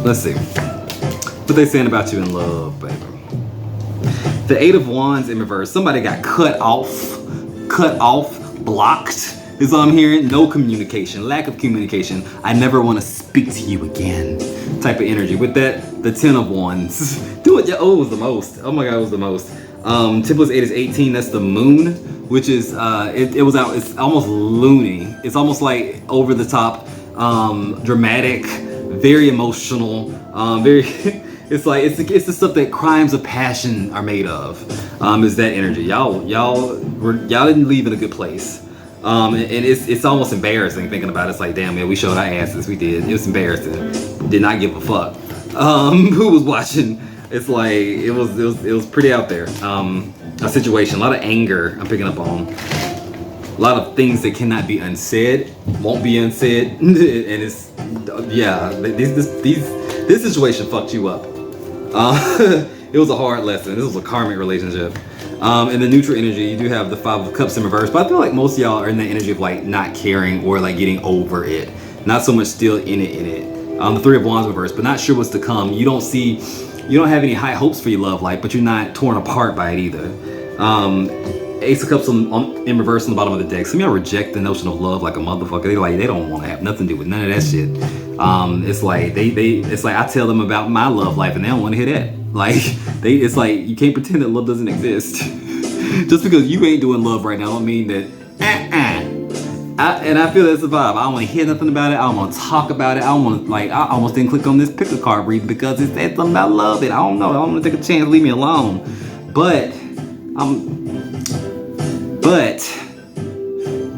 Let's see. What they saying about you in love, baby. The Eight of Wands in reverse. Somebody got cut off, blocked. Is what I'm hearing. No communication, lack of communication. I never want to speak to you again. Type of energy. With that, the Ten of Wands. Do it. Oh, it was the most. Oh my God, it was the most. 10 plus 8 is 18. That's the moon, which is it was out. It's almost loony. It's almost like over the top, dramatic, very emotional, very. It's like it's the stuff that crimes of passion are made of. Is that energy? Y'all didn't leave in a good place. And it's almost embarrassing thinking about it. It's like, damn, man, we showed our asses. We did. It was embarrassing. Did not give a fuck. Who was watching? It's like it was pretty out there. A situation, a lot of anger I'm picking up on. A lot of things that cannot be unsaid, won't be unsaid, and it's this situation fucked you up. It was a hard lesson. This was a karmic relationship. In the neutral energy, you do have the Five of Cups in reverse, but I feel like most of y'all are in the energy of like not caring or like getting over it. Not so much still in it. The Three of Wands reverse, but not sure what's to come. You don't have any high hopes for your love life, but you're not torn apart by it either. Ace of Cups in reverse on the bottom of the deck. Some of y'all reject the notion of love like a motherfucker. They don't want to have nothing to do with none of that shit. It's like it's like I tell them about my love life and they don't want to hear that. Like it's like you can't pretend that love doesn't exist. Just because you ain't doing love right now don't mean that. And I feel that's the vibe. I don't want to hear nothing about it. I don't want to talk about it. I don't want to I almost didn't click on this pick a card read because it said something about love. I don't know. I don't want to take a chance. Leave me alone. But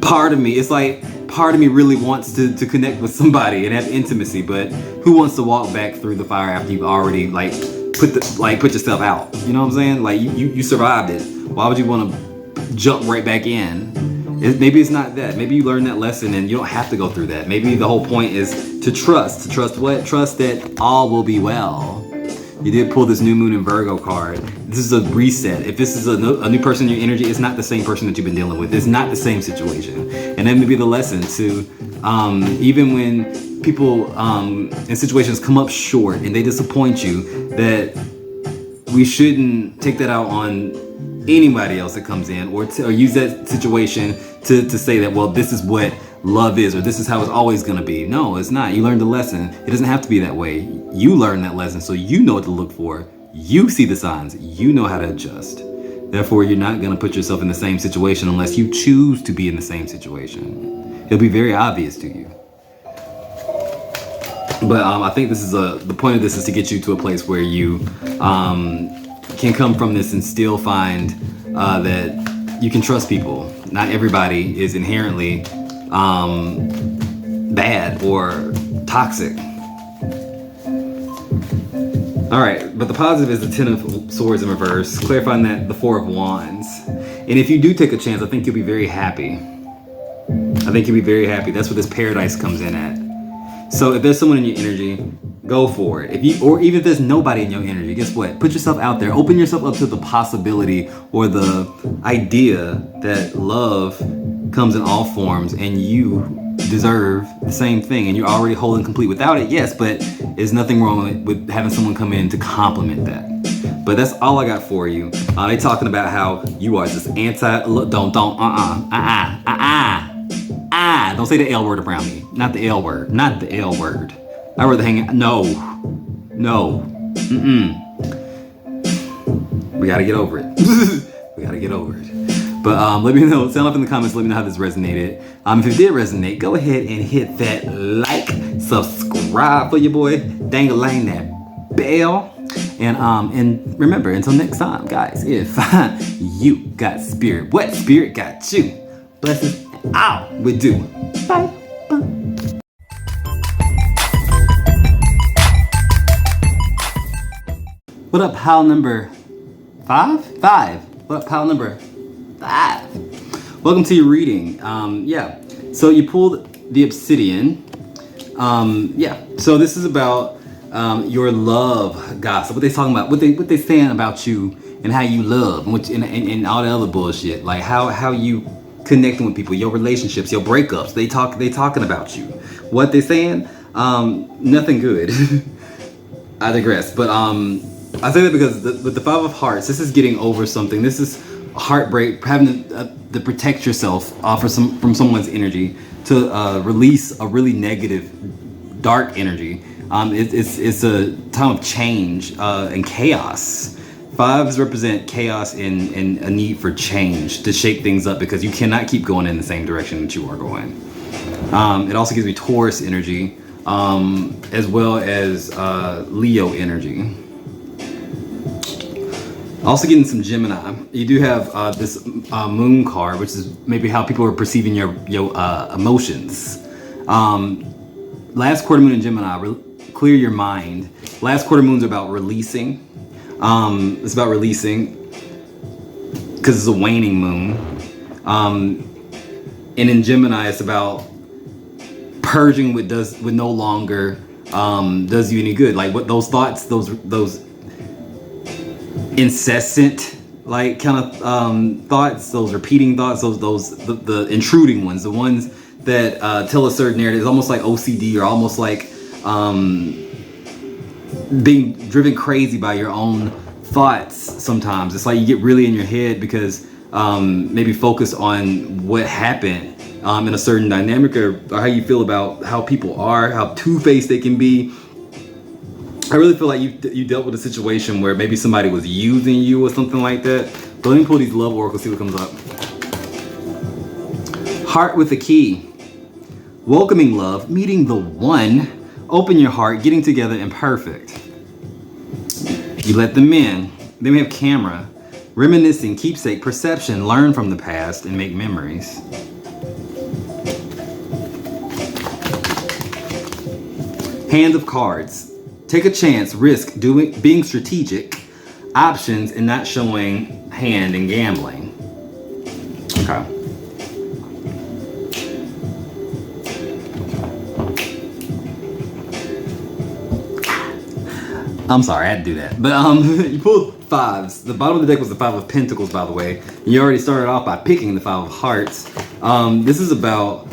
part of me, it's like part of me really wants to connect with somebody and have intimacy, but who wants to walk back through the fire after you've already put yourself out? You know what I'm saying? Like you survived it. Why would you want to jump right back in? Maybe it's not that. Maybe you learned that lesson and you don't have to go through that. Maybe the whole point is to trust. To trust what? Trust that all will be well. You did pull this new moon in Virgo card. This is a reset. If this is a new person in your energy, it's not the same person that you've been dealing with. It's not the same situation. And that may be the lesson to, even when people in situations come up short and they disappoint you, that we shouldn't take that out on anybody else that comes in or use that situation to say that, well, this is what love is or this is how it's always going to be. No, it's not. You learned the lesson. It doesn't have to be that way. You learned that lesson, so you know what to look for. You see the signs. You know how to adjust. Therefore, you're not going to put yourself in the same situation unless you choose to be in the same situation. It'll be very obvious to you. But I think this is the point of this is to get you to a place where you can come from this and still find that you can trust people. Not everybody is inherently bad or toxic. All right, but the positive is the Ten of Swords in reverse, clarifying that the Four of Wands. And if you do take a chance, I think you'll be very happy. That's where this paradise comes in at. So if there's someone in your energy, go for it. Or even if there's nobody in your energy, guess what? Put yourself out there. Open yourself up to the possibility or the idea that love comes in all forms and you deserve the same thing and you're already whole and complete without it. Yes, but there's nothing wrong with having someone come in to complement that. But that's all I got for you. They talking about how you are just don't say the L word around me. Not the L word. I'd rather hang out. No. We gotta get over it. But let me know, sound off in the comments, let me know how this resonated. If it did resonate, go ahead and hit that like, subscribe for your boy, dang-a-lang that bell. And remember, until next time, guys, if you got spirit, what spirit got you? Blessings out with do. Bye. What up, pile number 5? What up, pile number 5? Welcome to your reading. So you pulled the obsidian. So this is about your love gossip. What they talking about? What they saying about you and how you love and, and all the other bullshit. Like how you connecting with people, your relationships, your breakups. They talking about you. What they saying? Nothing good. I digress. But I say that because with the Five of Hearts, this is getting over something. This is heartbreak, having to protect yourself from someone's energy, to release a really negative, dark energy. It's a time of change and chaos. Fives represent chaos and a need for change, to shake things up, because you cannot keep going in the same direction that you are going. It also gives me Taurus energy, as well as Leo energy. Also getting some Gemini. You do have this Moon card, which is maybe how people are perceiving your emotions. Last quarter moon in Gemini, clear your mind. Last quarter moon's about releasing. It's about releasing because it's a waning moon. And in Gemini, it's about purging what no longer does you any good. Like what those thoughts, those incessant like kind of thoughts, those repeating thoughts, the intruding ones, the ones that tell a certain narrative. It's almost like OCD, or almost like being driven crazy by your own thoughts. Sometimes it's like you get really in your head because maybe focus on what happened in a certain dynamic, or how you feel about how people are, how two-faced they can be. I really feel like you dealt with a situation where maybe somebody was using you or something like that. But let me pull these love oracles, see what comes up. Heart with a key. Welcoming love, meeting the one, open your heart, getting together, and perfect. You let them in. Then we have camera. Reminiscing, keepsake, perception, learn from the past, and make memories. Hand of cards. Take a chance, risk, being strategic, options, and not showing hand and gambling. Okay. I'm sorry, I had to do that. But you pulled fives. The bottom of the deck was the Five of Pentacles, by the way. You already started off by picking the Five of Hearts. This is about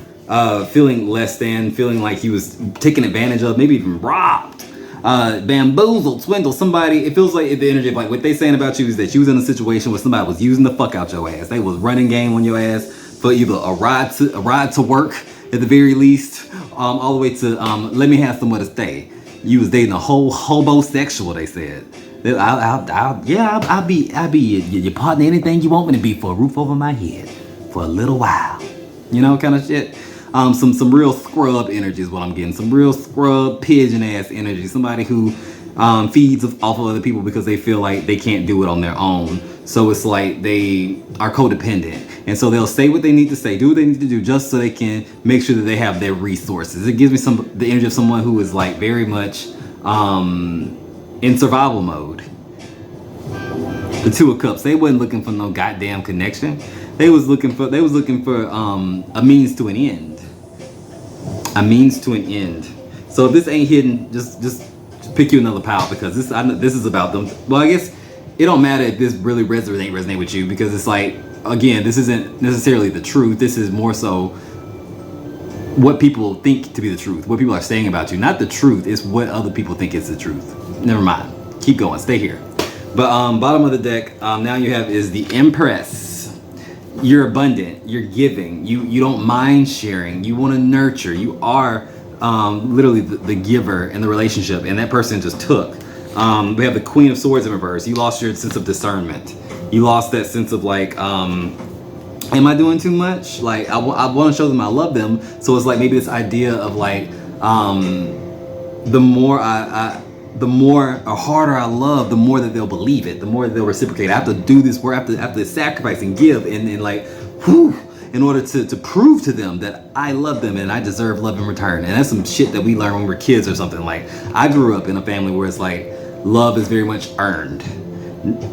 feeling less than, feeling like he was taken advantage of, maybe even robbed. Bamboozled, swindled, somebody. It feels like the energy of like what they saying about you is that you was in a situation where somebody was using the fuck out your ass. They was running game on your ass for either a ride to work at the very least, all the way to let me have somewhere to stay. You was dating a whole hobosexual, they said. I'll be your partner, anything you want me to be, for a roof over my head for a little while. You know, kind of shit. Some real scrub energy is what I'm getting. Some real scrub pigeon ass energy. Somebody who feeds off of other people because they feel like they can't do it on their own. So it's like they are codependent. And so they'll say what they need to say, do what they need to do, just so they can make sure that they have their resources. It gives me the energy of someone who is like very much in survival mode. The Two of Cups, they wasn't looking for no goddamn connection. They was looking for a means to an end. A means to an end. So if this ain't hidden, just pick you another pile, because this is about them. Well, I guess it don't matter if this really resonate with you, because it's like, again, this isn't necessarily the truth. This is more so what people think to be the truth, what people are saying about you. Not the truth, it's what other people think is the truth. Never mind. Keep going. Stay here. But bottom of the deck, now you have is the Empress. You're abundant, you're giving, you don't mind sharing, you want to nurture, you are literally the giver in the relationship, and that person just took. We have the Queen of Swords in reverse. You lost your sense of discernment. You lost that sense of like, am I doing too much? Like, I want to show them I love them. So it's like maybe this idea of like, the more or harder I love, the more that they'll believe it, the more that they'll reciprocate. I have to do this work, I have to sacrifice and give and like, whew, in order to prove to them that I love them and I deserve love in return. And that's some shit that we learn when we're kids or something. Like, I grew up in a family where it's like, love is very much earned.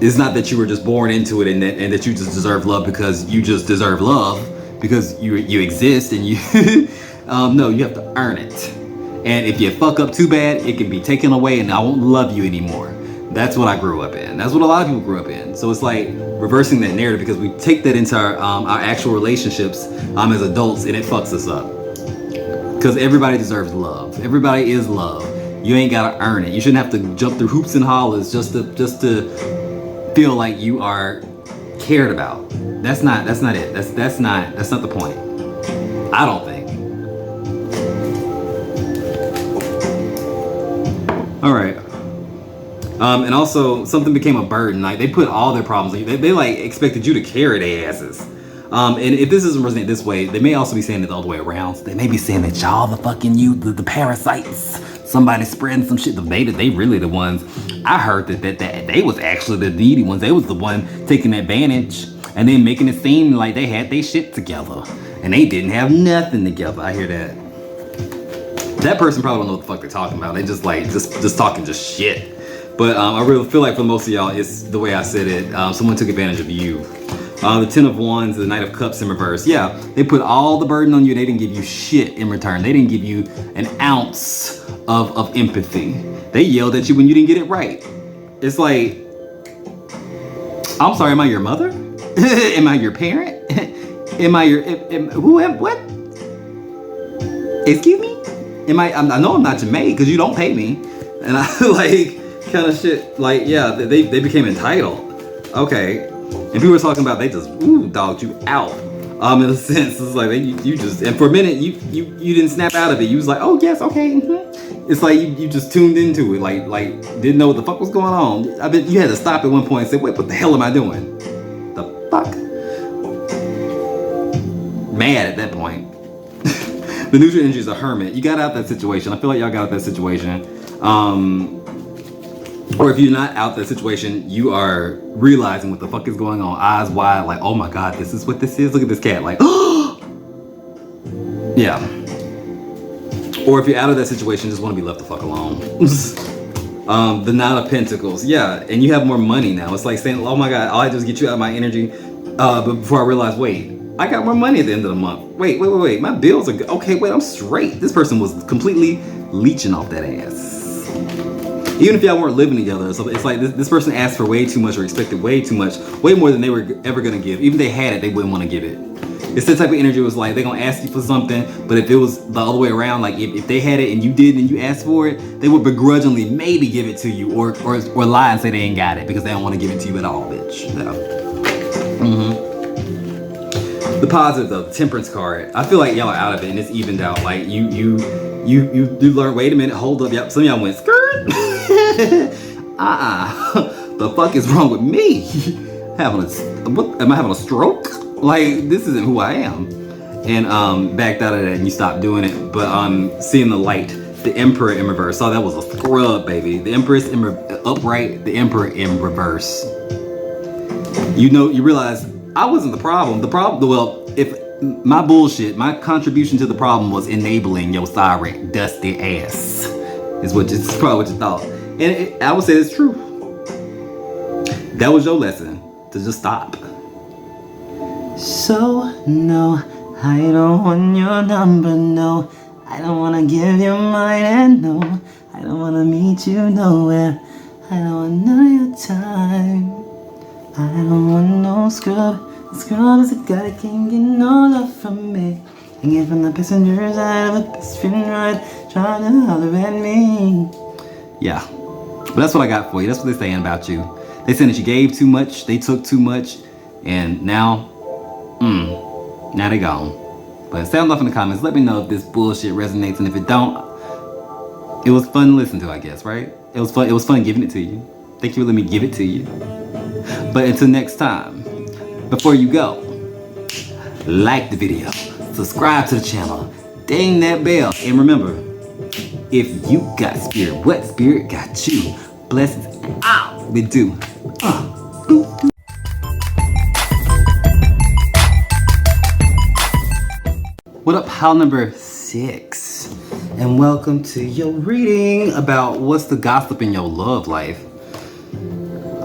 It's not that you were just born into it and that you just deserve love because you just deserve love because you exist and you, no, you have to earn it. And if you fuck up too bad, it can be taken away and I won't love you anymore. That's what I grew up in. That's what a lot of people grew up in. So it's like reversing that narrative because we take that into our actual relationships as adults and it fucks us up. Because everybody deserves love. Everybody is love. You ain't gotta earn it. You shouldn't have to jump through hoops and hollers just to feel like you are cared about. That's not it. That's not the point. I don't think. All right. And also something became a burden. Like they put all their problems. They like expected you to carry their asses. And if this isn't resonating this way, they may also be saying it the other way around. So they may be saying that y'all the fucking the parasites. Somebody spreading some shit. They really the ones. I heard that they was actually the needy ones. They was the one taking advantage and then making it seem like they had their shit together and they didn't have nothing together. I hear that. That person probably don't know what the fuck they're talking about. They just like just talking just shit. But I really feel like for most of y'all, it's the way I said it. Someone took advantage of you. The Ten of Wands, the Knight of Cups in reverse. Yeah, they put all the burden on you. They didn't give you shit in return. They didn't give you an ounce of empathy. They yelled at you when you didn't get it right. It's like, I'm sorry, am I your mother? Am I your parent? Am I your, what? Excuse me? I know I'm not your maid because you don't pay me. And I like, kind of shit, like, yeah, they became entitled. Okay. And people were talking about they just dogged you out. In a sense, it's like you just, and for a minute you didn't snap out of it. You was like, oh yes, okay. Mm-hmm. It's like you just tuned into it, like didn't know what the fuck was going on. I bet you had to stop at one point and say, wait, what the hell am I doing? The fuck? Mad at that point. The neutral energy is a hermit. You got out that situation. I feel like y'all got out that situation. Or if you're not out that situation, you are realizing what the fuck is going on. Eyes wide, like, oh my God, this is what this is. Look at this cat, like, yeah. Or if you're out of that situation, just want to be left the fuck alone. The Nine of Pentacles, yeah. And you have more money now. It's like saying, oh my God, all I do is get you out of my energy. But before I realize, wait, I got more money at the end of the month. Wait, my bills are good. Okay, wait, I'm straight. This person was completely leeching off that ass. Even if y'all weren't living together, so it's like this person asked for way too much or expected way too much, way more than they were ever gonna give. Even if they had it, they wouldn't want to give it. It's that type of energy. Was like they're gonna ask you for something, but if it was the other way around, like if they had it and you did and you asked for it, they would begrudgingly maybe give it to you or lie and say they ain't got it because they don't want to give it to you at all, bitch. So. The positive though, the Temperance card. I feel like y'all are out of it and it's evened out. Like you learn. Wait a minute, hold up. Yep, some of y'all went skirt. The fuck is wrong with me? Am I having a stroke? Like this isn't who I am. And backed out of that and you stopped doing it. But seeing the light, the Emperor in reverse. Oh, that was a scrub, baby. The Empress in upright, the Emperor in reverse. You realize I wasn't the problem. Well, if my bullshit, my contribution to the problem was enabling your sorry, dusty ass. Is probably what you thought. And I would say it's true. That was your lesson, to just stop. So, no, I don't want your number, no. I don't want to give you mine, and no, I don't want to meet you nowhere. I don't want none of your time. I don't want no scrub. The scrub is a guy that can't get no love from me. Hanging from the passenger side of a best friend ride, trying to holler at me. Yeah, but that's what I got for you. That's what they're saying about you. They saying that you gave too much, they took too much, and now they gone. But sound off in the comments. Let me know if this bullshit resonates, and if it don't, it was fun to listen to, I guess, right? It was fun. It was fun giving it to you. Thank you for letting me give it to you. But until next time, before you go, like the video, subscribe to the channel, ding that bell, and remember, if you got spirit, what spirit got you? Blessings out. We do. What up, pile number 6? And welcome to your reading about what's the gossip in your love life.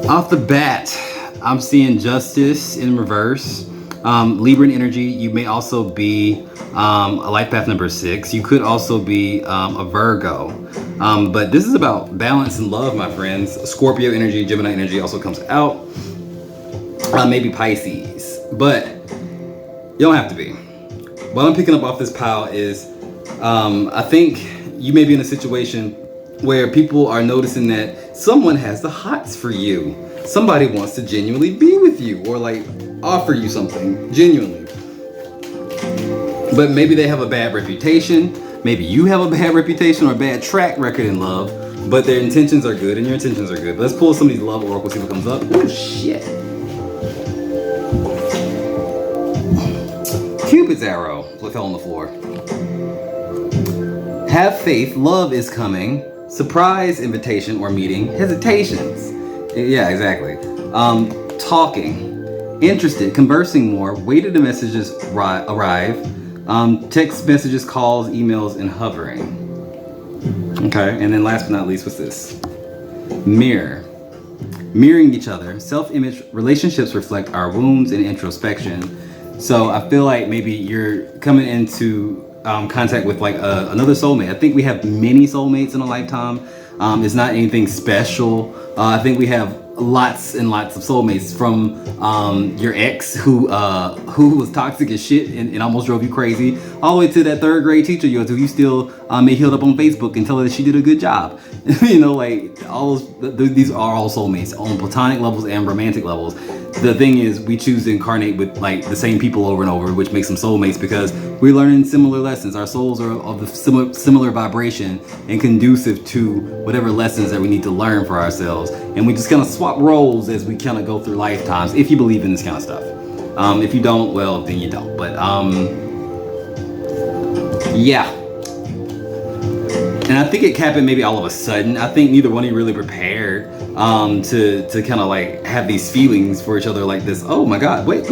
Off the bat, I'm seeing justice in reverse. Libran energy, you may also be a life path number 6. You could also be a Virgo. But this is about balance and love, my friends. Scorpio energy, Gemini energy also comes out. Maybe Pisces, but you don't have to be. What I'm picking up off this pile is I think you may be in a situation where people are noticing that someone has the hots for you. Somebody wants to genuinely be with you or like offer you something genuinely. But maybe they have a bad reputation. Maybe you have a bad reputation or a bad track record in love, but their intentions are good and your intentions are good. But let's pull some of these love oracles, see what comes up. Oh shit. Cupid's arrow fell on the floor. Have faith, love is coming. Surprise invitation or meeting, hesitations. Yeah, exactly. Talking, interested, conversing more, waited the messages arrive, text messages, calls, emails, and hovering. Okay, and then last but not least, what's this? Mirror. Mirroring each other. Self-image, relationships reflect our wounds and introspection. So I feel like maybe you're coming into contact with like another soulmate. I think we have many soulmates in a lifetime. It's not anything special. I think we have lots and lots of soulmates, from your ex who was toxic as shit and almost drove you crazy, all the way to that 3rd grade teacher who you still may hit up on Facebook and tell her that she did a good job. You know, like all these are all soulmates on platonic levels and romantic levels. The thing is, we choose to incarnate with like the same people over and over, which makes them soulmates because we're learning similar lessons. Our souls are of the similar vibration and conducive to whatever lessons that we need to learn for ourselves. And we just kind of swap roles as we kind of go through lifetimes, if you believe in this kind of stuff. If you don't, well, then you don't. But yeah. And I think it happened maybe all of a sudden. I think neither one of you really prepared to kind of like have these feelings for each other like this. Oh my God, wait,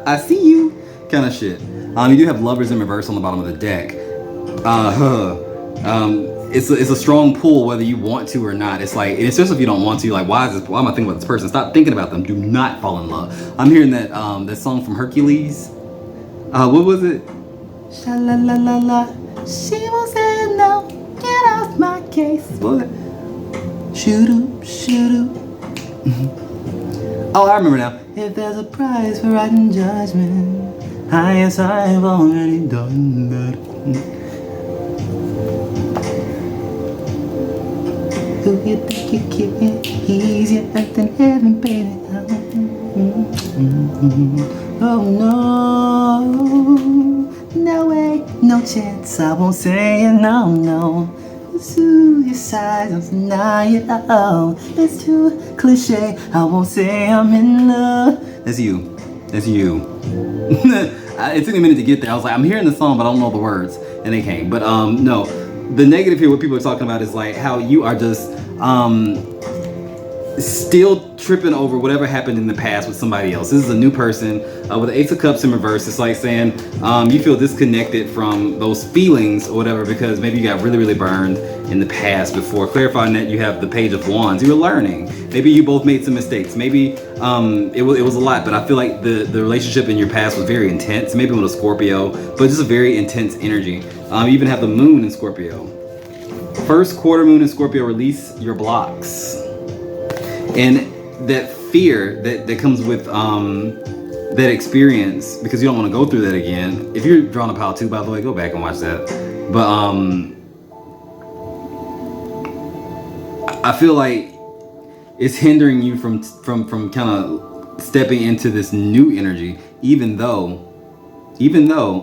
I see you kind of shit. You do have lovers in reverse on the bottom of the deck. It's a strong pull whether you want to or not. It's like, and especially if you don't want to, like, why am I thinking about this person? Stop thinking about them. Do not fall in love. I'm hearing that that song from Hercules. What was it? Sha la la la la. She won't say no. Get off my case. What? Shoo-doo, shoo-doo. Oh, I remember now. If there's a prize for writing judgment, yes, I've already done that. Who you think you're kidding? Easier earth than heaven, baby. Oh no, no way, no chance. I won't say it, no, no. To your side, don't deny it. Oh, it's too cliche. I won't say I'm in love. That's you. That's you. It took me a minute to get there. I was like, I'm hearing the song, but I don't know the words, and they came. But no, the negative here, what people are talking about is like how you are just still tripping over whatever happened in the past with somebody else. This is a new person with the Ace of Cups in reverse. It's like saying you feel disconnected from those feelings or whatever because maybe you got really, really burned in the past before. Clarifying that you have the Page of Wands. You were learning. Maybe you both made some mistakes. Maybe it was a lot, but I feel like the relationship in your past was very intense. Maybe with a Scorpio, but just a very intense energy. You even have the Moon in Scorpio. First quarter moon in Scorpio, release your blocks. And that fear that comes with that experience, because you don't want to go through that again. If you're drawing a pile too, by the way, go back and watch that. But I feel like it's hindering you from kind of stepping into this new energy, even though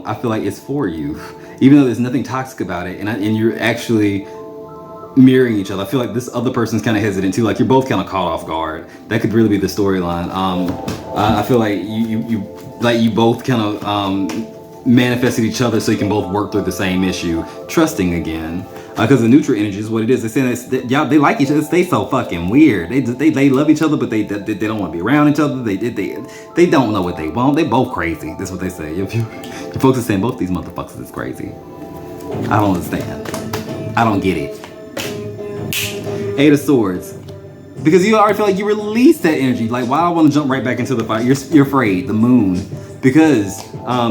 I feel like it's for you, even though there's nothing toxic about it, and you're actually mirroring each other. I feel like this other person's kind of hesitant too. Like you're both kind of caught off guard. That could really be the storyline. I feel like you both kind of manifested each other so you can both work through the same issue, trusting again. Because the neutral energy is what it is. They're saying y'all, they like each other. They so fucking weird. They love each other, but they don't want to be around each other. They don't know what they want. They both crazy. That's what they say. If you folks are saying both these motherfuckers is crazy. I don't understand. I don't get it. Eight of Swords. Because you already feel like you released that energy. Like, why do I want to jump right back into the fire? You're afraid. The moon. Because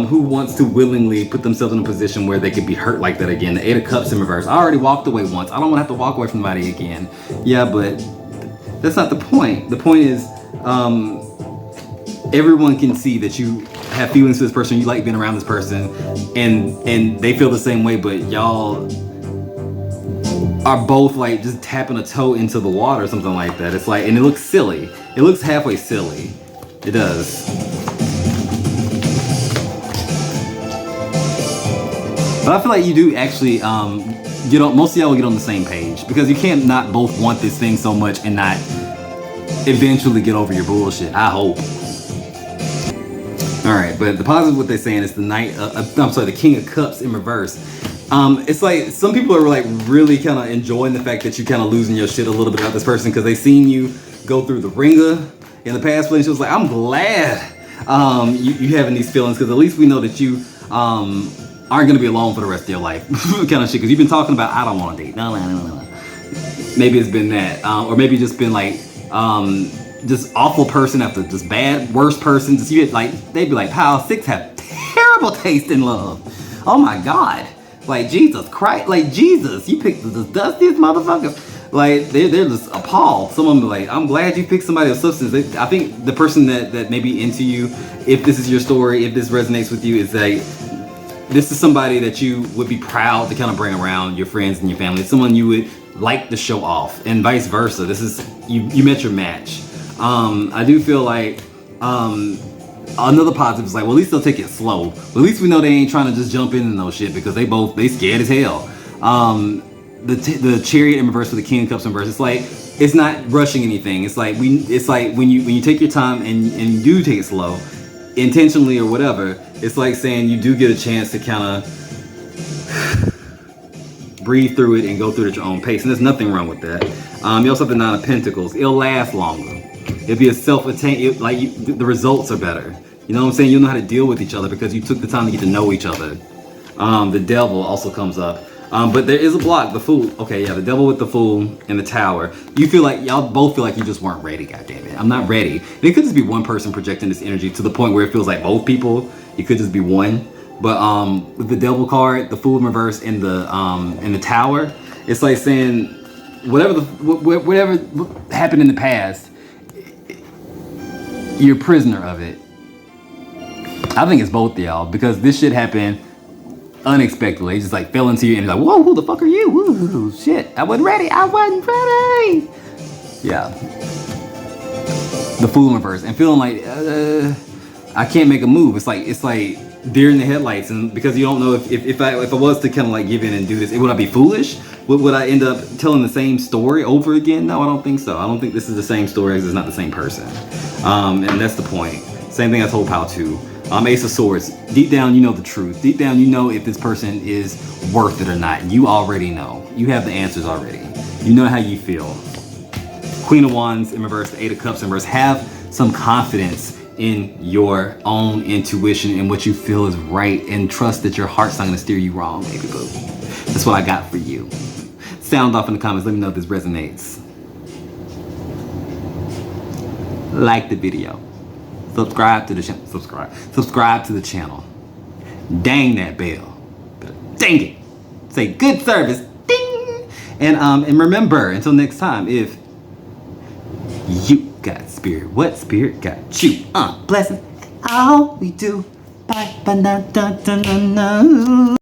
who wants to willingly put themselves in a position where they could be hurt like that again? The Eight of Cups in reverse. I already walked away once. I don't want to have to walk away from somebody again. Yeah, but that's not the point. The point is everyone can see that you have feelings for this person. You like being around this person. And they feel the same way, but y'all are both like just tapping a toe into the water or something like that. It's like, and it looks silly. It looks halfway silly. It does. But I feel like you do actually most of y'all will get on the same page, because you can't not both want this thing so much and not eventually get over your bullshit. I hope. All right, but the positive, what they're saying is the King of Cups in reverse. It's like some people are like really kind of enjoying the fact that you kind of losing your shit a little bit about this person, because they seen you go through the ringer in the past relationships. Like, I'm glad you having these feelings, because at least we know that you aren't gonna be alone for the rest of your life, kind of shit. Because you've been talking about, I don't want to date. No. Maybe it's been that, or maybe just been like just awful person after just bad, worst person. Just you like, they'd be like, pile 6 have terrible taste in love. Oh my God. Like, Jesus Christ, like, Jesus, you picked the dustiest motherfucker. Like, they're just appalled. Some of them be like, I'm glad you picked somebody of substance. I think the person that may be into you, if this is your story, if this resonates with you, is like, this is somebody that you would be proud to kind of bring around your friends and your family. It's someone you would like to show off, and vice versa. This is, you met your match. I do feel like, another positive is like, well, at least they'll take it slow. At least we know they ain't trying to just jump into no shit, because they scared as hell. The Chariot in reverse with the King of Cups in reverse. It's like, it's not rushing anything. It's like when you take your time and you do take it slow, intentionally or whatever. It's like saying you do get a chance to kind of breathe through it and go through it at your own pace, and there's nothing wrong with that. You also have the Nine of Pentacles. It'll last longer. It'll be a self-attain, the results are better. You know what I'm saying? You'll know how to deal with each other because you took the time to get to know each other. The Devil also comes up. But there is a block, the Fool. Okay, yeah, the Devil with the Fool and the Tower. You feel like, y'all both feel like you just weren't ready, goddammit. I'm not ready. And it could just be one person projecting this energy to the point where it feels like both people. It could just be one. But with the Devil card, the Fool in reverse, and the Tower, it's like saying whatever happened in the past, you're a prisoner of it. I think it's both of y'all, because this shit happened unexpectedly. It just like fell into you and like, whoa, who the fuck are you? Woo, shit, I wasn't ready. Yeah. The Fool in reverse and feeling like I can't make a move. It's like deer in the headlights, and because you don't know if I was to kind of like give in and do this, would I be foolish? Would I end up telling the same story over again? No, I don't think so. I don't think this is the same story, because it's not the same person. And that's the point. Same thing I told Pal 2. Ace of Swords. Deep down, you know the truth. Deep down, you know if this person is worth it or not. You already know. You have the answers already. You know how you feel. Queen of Wands in reverse, the Eight of Cups in reverse. Have some confidence in your own intuition and what you feel is right, and trust that your heart's not going to steer you wrong, baby boo. That's what I got for you. Sound off in the comments. Let me know if this resonates. Like the video. Subscribe to the channel. Subscribe to the channel. Dang that bell. Dang it. Say good service. Ding. And remember, until next time, if you got spirit, what spirit got you? Blessings. All we do. Bye. Bye.